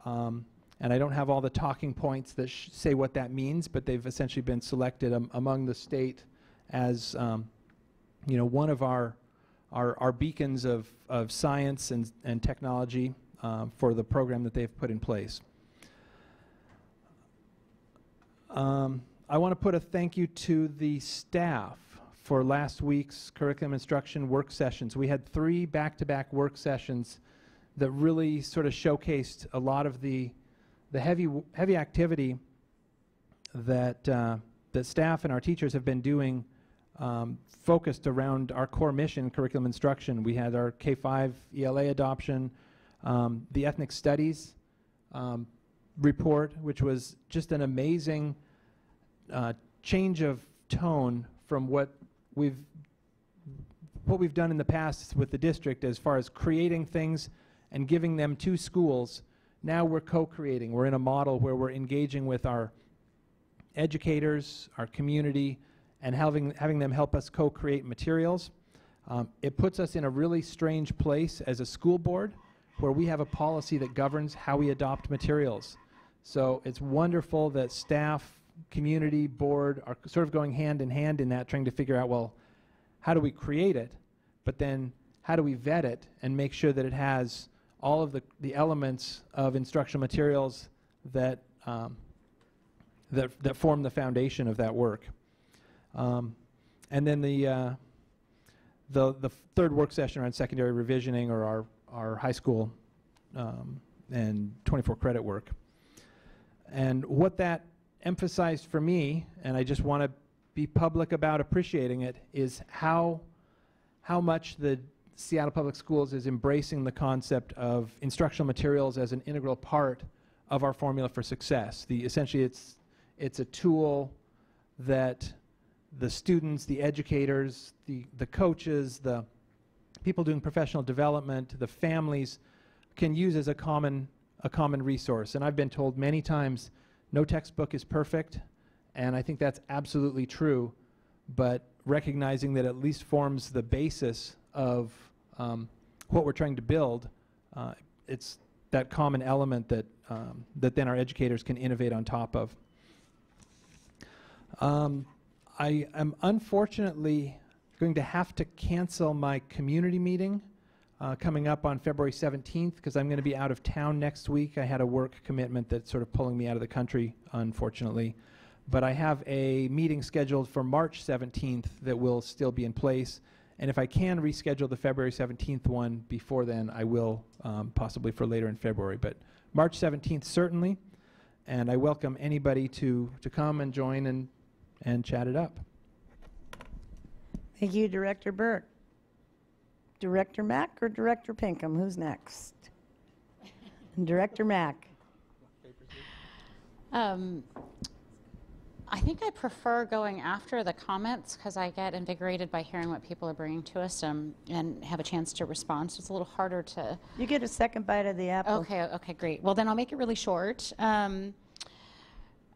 And I don't have all the talking points that say what that means, but they've essentially been selected among the state as one of our beacons of science and technology for the program that they've put in place. I want to put a thank you to the staff for last week's curriculum instruction work sessions. We had 3 back-to-back work sessions that really sort of showcased a lot of the heavy activity that that staff and our teachers have been doing, focused around our core mission, curriculum instruction. We had our K-5 ELA adoption, the ethnic studies report, which was just an amazing change of tone from what we've done in the past with the district as far as creating things and giving them to schools. Now we're co-creating. We're in a model where we're engaging with our educators, our community, and having them help us co-create materials. It puts us in a really strange place as a school board where we have a policy that governs how we adopt materials. So it's wonderful that staff, community, board are sort of going hand in hand in that, trying to figure out, well, how do we create it, but then how do we vet it and make sure that it has all of the elements of instructional materials that, that form the foundation of that work. And then the third work session around secondary revisioning, or our high school and 24 credit work. And what that emphasized for me, and I just want to be public about appreciating it, is how much the Seattle Public Schools is embracing the concept of instructional materials as an integral part of our formula for success. Essentially it's a tool that the students, the educators, the coaches, the people doing professional development, the families can use as a common resource. And I've been told many times, no textbook is perfect, and I think that's absolutely true, but recognizing that at least forms the basis of what we're trying to build, it's that common element that, that then our educators can innovate on top of. I am unfortunately going to have to cancel my community meeting coming up on February 17th, because I'm going to be out of town next week. I had a work commitment that's sort of pulling me out of the country, unfortunately. But I have a meeting scheduled for March 17th that will still be in place. And if I can reschedule the February 17th one before then, I will, possibly for later in February. But March 17th, certainly. And I welcome anybody to come and join and chat it up. Thank you, Director Burke. Director Mack or Director Pinkham? Who's next? Director Mack. I think I prefer going after the comments because I get invigorated by hearing what people are bringing to us and have a chance to respond. So it's a little harder to... You get a second bite of the apple. Okay, great. Well, then I'll make it really short.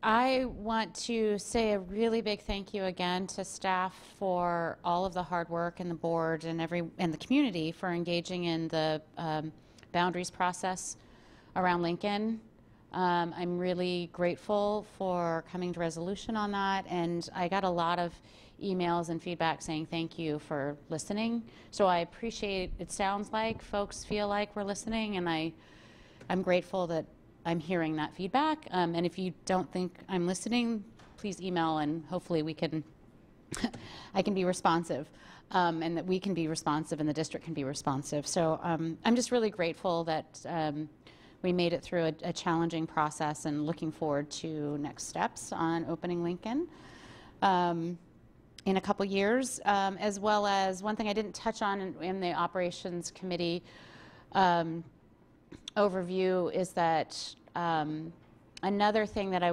I want to say a really big thank you again to staff for all of the hard work, and the board and the community for engaging in the boundaries process around Lincoln. I'm really grateful for coming to resolution on that, and I got a lot of emails and feedback saying thank you for listening. So I appreciate, it sounds like folks feel like we're listening, and I'm grateful that I'm hearing that feedback. And if you don't think I'm listening, please email, and hopefully we can, I can be responsive, and that we can be responsive and the district can be responsive. So I'm just really grateful that we made it through a challenging process, and looking forward to next steps on opening Lincoln in a couple years, as well as one thing I didn't touch on in the operations committee overview is that another thing that I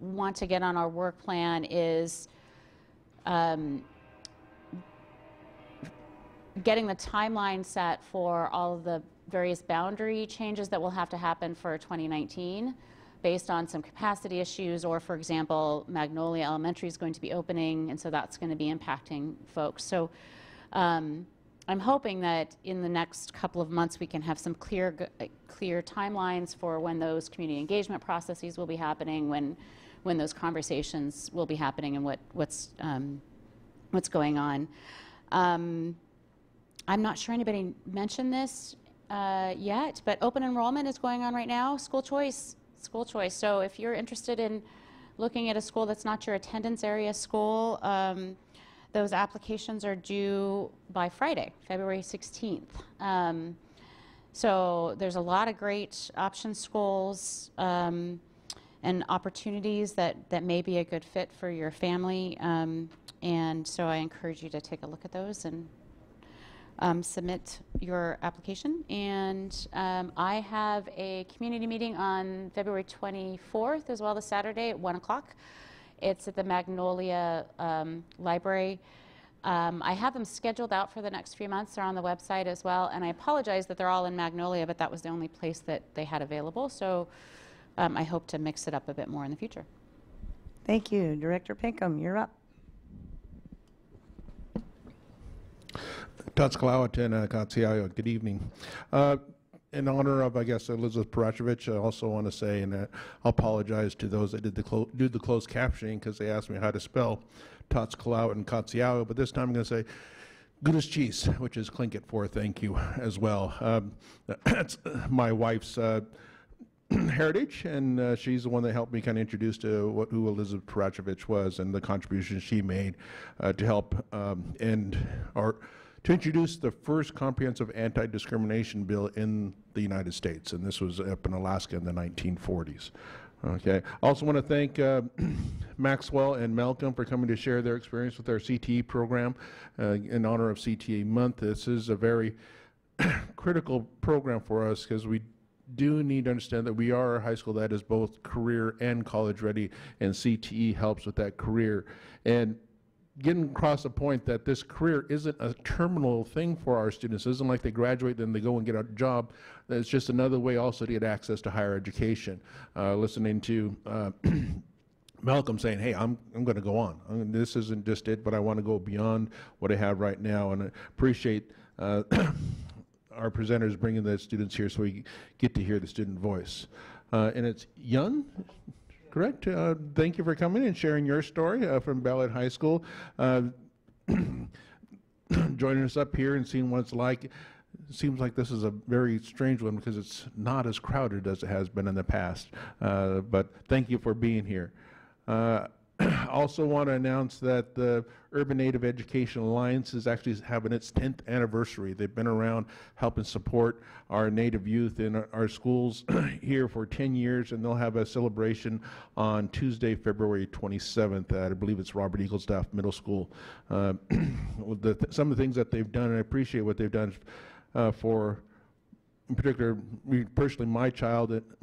want to get on our work plan is getting the timeline set for all of the various boundary changes that will have to happen for 2019 based on some capacity issues, or for example, Magnolia Elementary is going to be opening, and so that's going to be impacting folks. So I'm hoping that in the next couple of months we can have some clear timelines for when those community engagement processes will be happening, when those conversations will be happening, and what's going on. I'm not sure anybody mentioned this yet, but open enrollment is going on right now. School choice. So if you're interested in looking at a school that's not your attendance area school, those applications are due by Friday, February 16th. So there's a lot of great option schools and opportunities that may be a good fit for your family. And so I encourage you to take a look at those and submit your application. And I have a community meeting on February 24th as well as Saturday at 1 o'clock. It's at the Magnolia Library. I have them scheduled out for the next few months. They're on the website as well. And I apologize that they're all in Magnolia, but that was the only place that they had available. So I hope to mix it up a bit more in the future. Thank you. Director Pinkham, you're up. Tazkalawit and Katsiayo, good evening. In honor of, I guess, Elizabeth Parachevich, I also want to say, and I'll apologize to those that did the closed captioning because they asked me how to spell Tazkalawit and Katsiayo, but this time I'm going to say Gudas Cheese, which is Tlingit for thank you as well. That's my wife's heritage, and she's the one that helped me kind of introduce to who Elizabeth Parachevich was and the contributions she made to help to introduce the first comprehensive anti-discrimination bill in the United States, and this was up in Alaska in the 1940s. Okay. I also want to thank Maxwell and Malcolm for coming to share their experience with our CTE program in honor of CTE Month. This is a very critical program for us because we do need to understand that we are a high school that is both career and college ready, and CTE helps with that career. And getting across the point that this career isn't a terminal thing for our students. It isn't like they graduate, then they go and get a job. It's just another way also to get access to higher education. Listening to Malcolm saying, hey, I'm going to go on. This isn't just it, but I want to go beyond what I have right now. And I appreciate our presenters bringing the students here so we get to hear the student voice. And it's Yun, correct? Thank you for coming and sharing your story from Ballard High School. Joining us up here and seeing what it's like. It seems like this is a very strange one because it's not as crowded as it has been in the past. But thank you for being here. I also want to announce that the Urban Native Education Alliance is actually having its 10th anniversary. They've been around helping support our Native youth in our schools here for 10 years, and they'll have a celebration on Tuesday, February 27th at, I believe it's Robert Eaglestaff Middle School. Some of the things that they've done, and I appreciate what they've done for, in particular, personally, my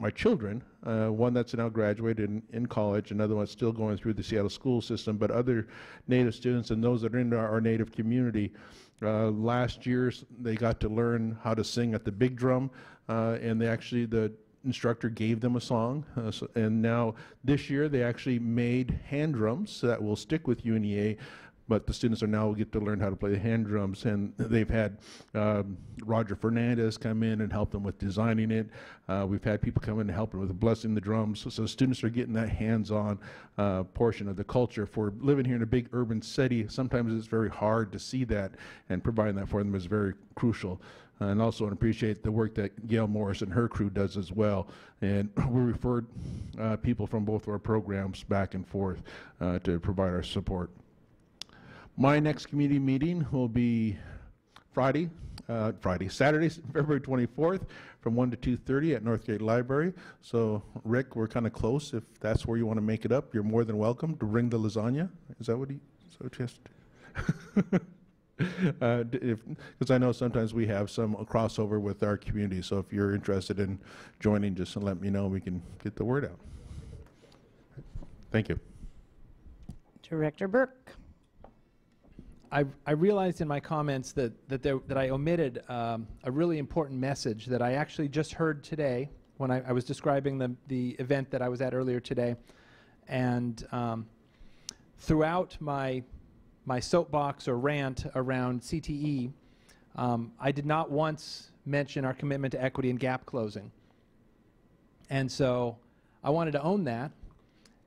children, one that's now graduated in college, another one still going through the Seattle school system, but other Native students and those that are in our Native community. Last year, they got to learn how to sing at the big drum, and the instructor gave them a song. And now this year, they actually made hand drums that will stick with UNEA. But the students now get to learn how to play the hand drums, and they've had Roger Fernandez come in and help them with designing it. We've had people come in and help them with blessing the drums. So students are getting that hands-on portion of the culture. For living here in a big urban city, sometimes it's very hard to see that, and providing that for them is very crucial. And also appreciate the work that Gail Morris and her crew does as well. And we referred people from both of our programs back and forth to provide our support. My next community meeting will be Saturday, February 24th from 1 to 2:30 at Northgate Library. So, Rick, we're kind of close. If that's where you want to make it up, you're more than welcome to bring the lasagna. Is that what he suggested? Because I know sometimes we have some crossover with our community. So if you're interested in joining, just let me know. We can get the word out. Thank you. Director Burke. I realized in my comments that I omitted a really important message that I actually just heard today when I was describing the event that I was at earlier today. And throughout my soapbox or rant around CTE, I did not once mention our commitment to equity and gap closing. And so I wanted to own that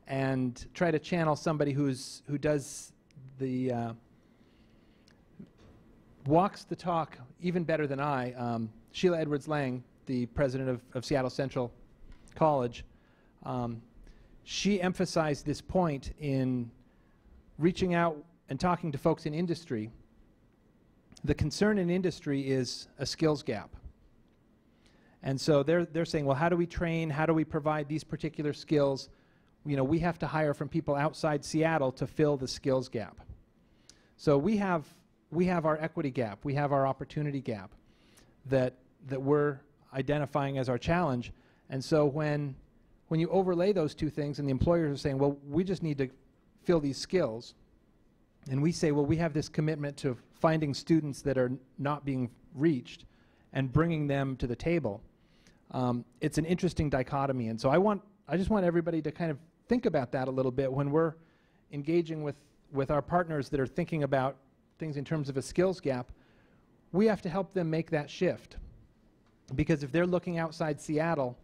and try to channel somebody who does the walks the talk even better than I. Sheila Edwards-Lang, the president of Seattle Central College, she emphasized this point in reaching out and talking to folks in industry. The concern in industry is a skills gap. And so they're saying, well, how do we train? How do we provide these particular skills? You know, we have to hire from people outside Seattle to fill the skills gap. So we have our equity gap, we have our opportunity gap that we're identifying as our challenge. And so when you overlay those two things and the employers are saying, well, we just need to fill these skills, and we say, well, we have this commitment to finding students that are not being reached and bringing them to the table, it's an interesting dichotomy. And so I just want everybody to kind of think about that a little bit when we're engaging with our partners that are thinking about things in terms of a skills gap. we have to help them make that shift. Because if they're looking outside Seattle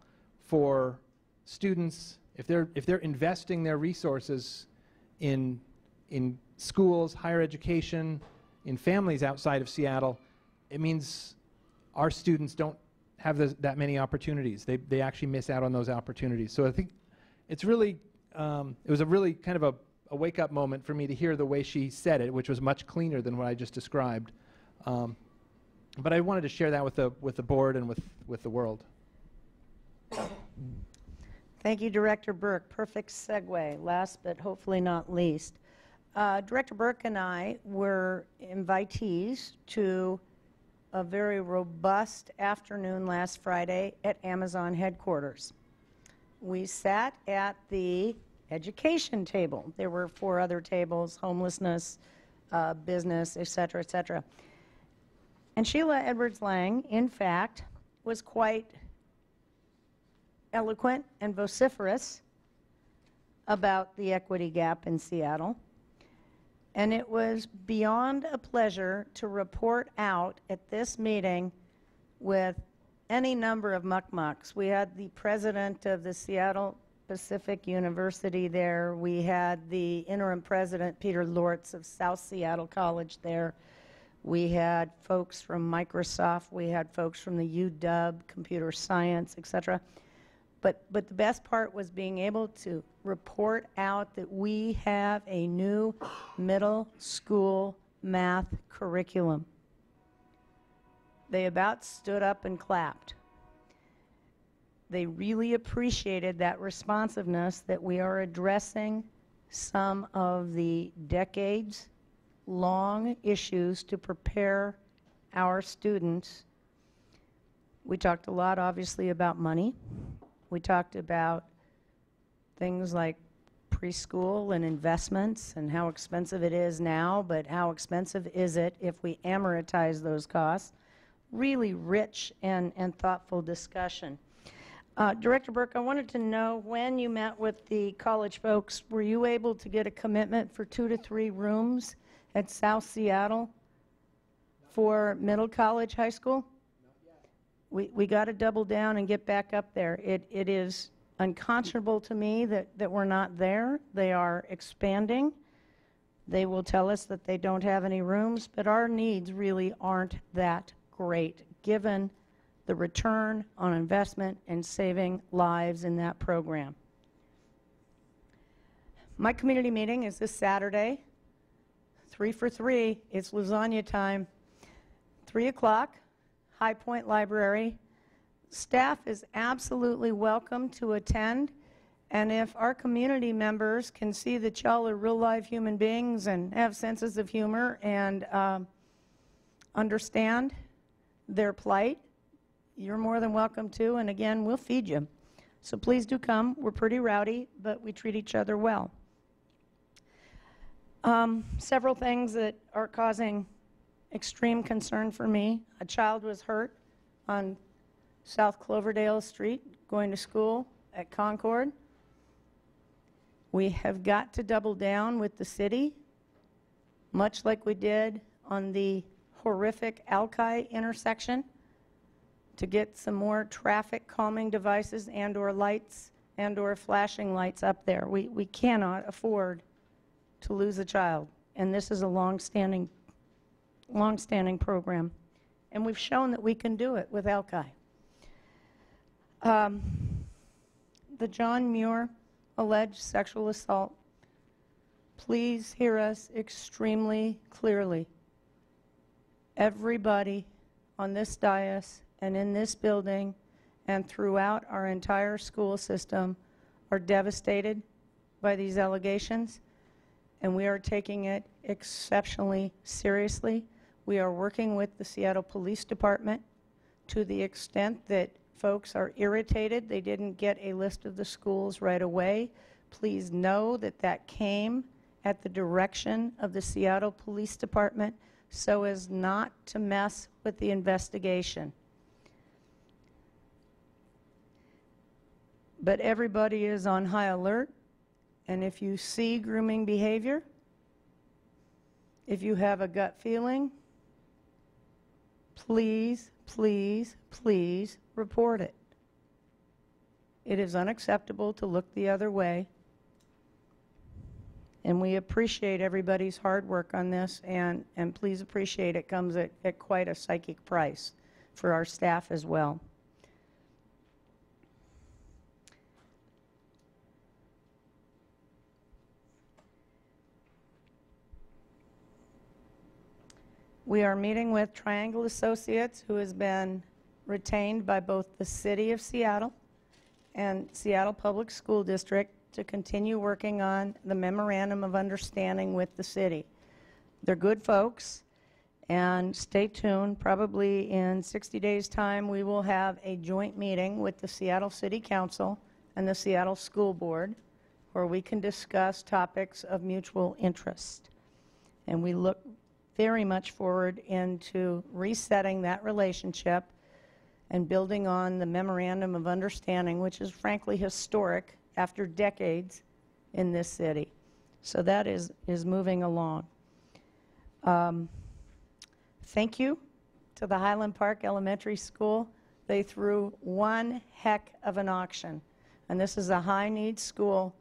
for students, if they're investing their resources in schools, higher education, in families outside of Seattle, it means our students don't have that many opportunities. They actually miss out on those opportunities. So I think it's really, it was a really kind of a wake-up moment for me to hear the way she said it, which was much cleaner than what I just described. But I wanted to share that with the board and with the world. Thank you, Director Burke. Perfect segue. Last but hopefully not least. Director Burke and I were invitees to a very robust afternoon last Friday at Amazon headquarters. We sat at the education table. There were 4 other tables: homelessness, business, et cetera, et cetera. And Sheila Edwards-Lang, in fact, was quite eloquent and vociferous about the equity gap in Seattle. And it was beyond a pleasure to report out at this meeting with any number of muckmucks. We had the president of the Seattle Pacific University there. We had the interim president, Peter Lortz of South Seattle College there. We had folks from Microsoft. We had folks from the UW, computer science, et cetera. But the best part was being able to report out that we have a new middle school math curriculum. They about stood up and clapped. They really appreciated that responsiveness, that we are addressing some of the decades-long issues to prepare our students. We talked a lot, obviously, about money. We talked about things like preschool and investments and how expensive it is now, but how expensive is it if we amortize those costs. Really rich and thoughtful discussion. Director Burke, I wanted to know, when you met with the college folks, were you able to get a commitment for 2 to 3 rooms at South Seattle for middle college, high school? We got to double down and get back up there. It is unconscionable to me that we're not there. They are expanding. They will tell us that they don't have any rooms, but our needs really aren't that great, given the return on investment and saving lives in that program. My community meeting is this Saturday, 3 for 3. It's lasagna time. 3 o'clock. High Point Library. Staff is absolutely welcome to attend, and if our community members can see that y'all are real live human beings and have senses of humor and understand their plight, you're more than welcome to, and again, we'll feed you. So please do come. We're pretty rowdy, but we treat each other well. Several things that are causing extreme concern for me. A child was hurt on South Cloverdale Street going to school at Concord. We have got to double down with the city, much like we did on the horrific Alki intersection, to get some more traffic calming devices and or lights and or flashing lights up there. We cannot afford to lose a child, and this is a long-standing program, and we've shown that we can do it with Alki. The John Muir alleged sexual assault. Please hear us extremely clearly. Everybody on this dais and in this building and throughout our entire school system are devastated by these allegations, and we are taking it exceptionally seriously. We are working with the Seattle Police Department to the extent that folks are irritated they didn't get a list of the schools right away. Please know that that came at the direction of the Seattle Police Department so as not to mess with the investigation. But everybody is on high alert, and if you see grooming behavior, if you have a gut feeling, please, please, please report it. It is unacceptable to look the other way. And we appreciate everybody's hard work on this, and please appreciate it comes at quite a psychic price for our staff as well. We are meeting with Triangle Associates, who has been retained by both the City of Seattle and Seattle Public School District to continue working on the Memorandum of Understanding with the city. They're good folks, and stay tuned. Probably in 60 days' time, we will have a joint meeting with the Seattle City Council and the Seattle School Board where we can discuss topics of mutual interest. And we look very much forward into resetting that relationship and building on the Memorandum of Understanding, which is frankly historic after decades in this city. So that is moving along. Thank you to the Highland Park Elementary School. They threw one heck of an auction, and this is a high-needs school.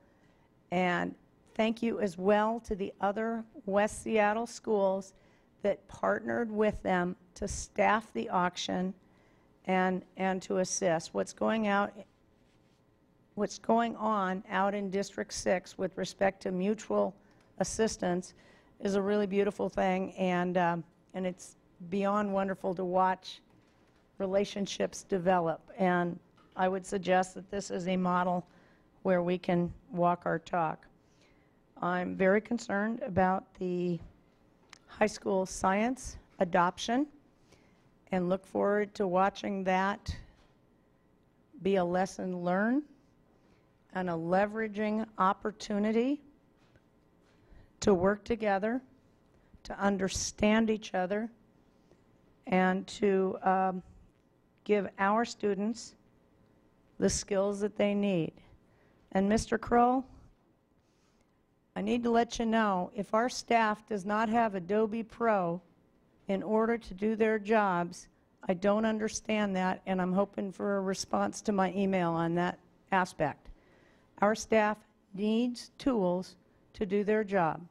And thank you as well to the other West Seattle schools that partnered with them to staff the auction and to assist. What's going on out in District 6 with respect to mutual assistance is a really beautiful thing, and it's beyond wonderful to watch relationships develop. And I would suggest that this is a model where we can walk our talk. I'm very concerned about the high school science adoption and look forward to watching that be a lesson learned and a leveraging opportunity to work together, to understand each other, and to give our students the skills that they need. And Mr. Kroll, I need to let you know, if our staff does not have Adobe Pro in order to do their jobs, I don't understand that, and I'm hoping for a response to my email on that aspect. Our staff needs tools to do their job.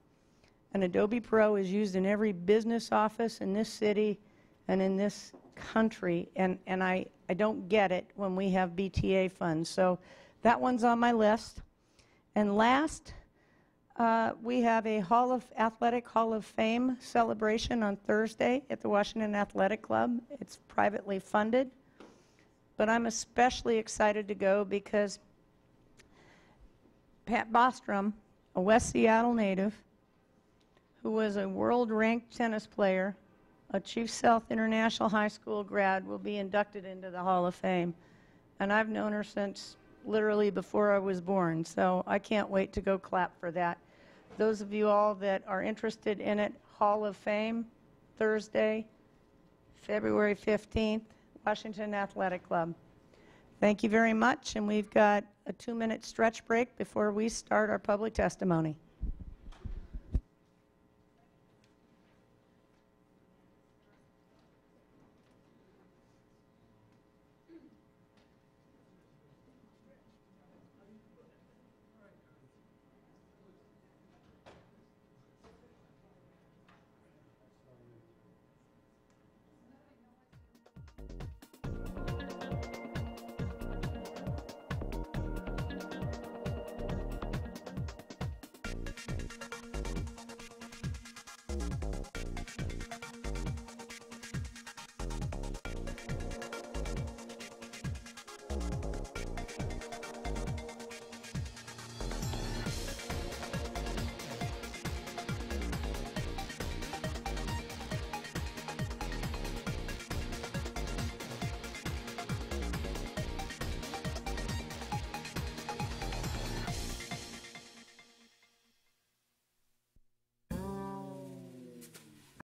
And Adobe Pro is used in every business office in this city and in this country, and I don't get it when we have BTA funds. So that one's on my list. And last, we have a Athletic Hall of Fame celebration on Thursday at the Washington Athletic Club. It's privately funded, but I'm especially excited to go because Pat Bostrom, a West Seattle native, who was a world-ranked tennis player, a Chief Sealth International High School grad, will be inducted into the Hall of Fame. And I've known her since literally before I was born, so I can't wait to go clap for that. Those of you all that are interested in it, Hall of Fame, Thursday, February 15th, Washington Athletic Club. Thank you very much, and we've got a 2-minute stretch break before we start our public testimony.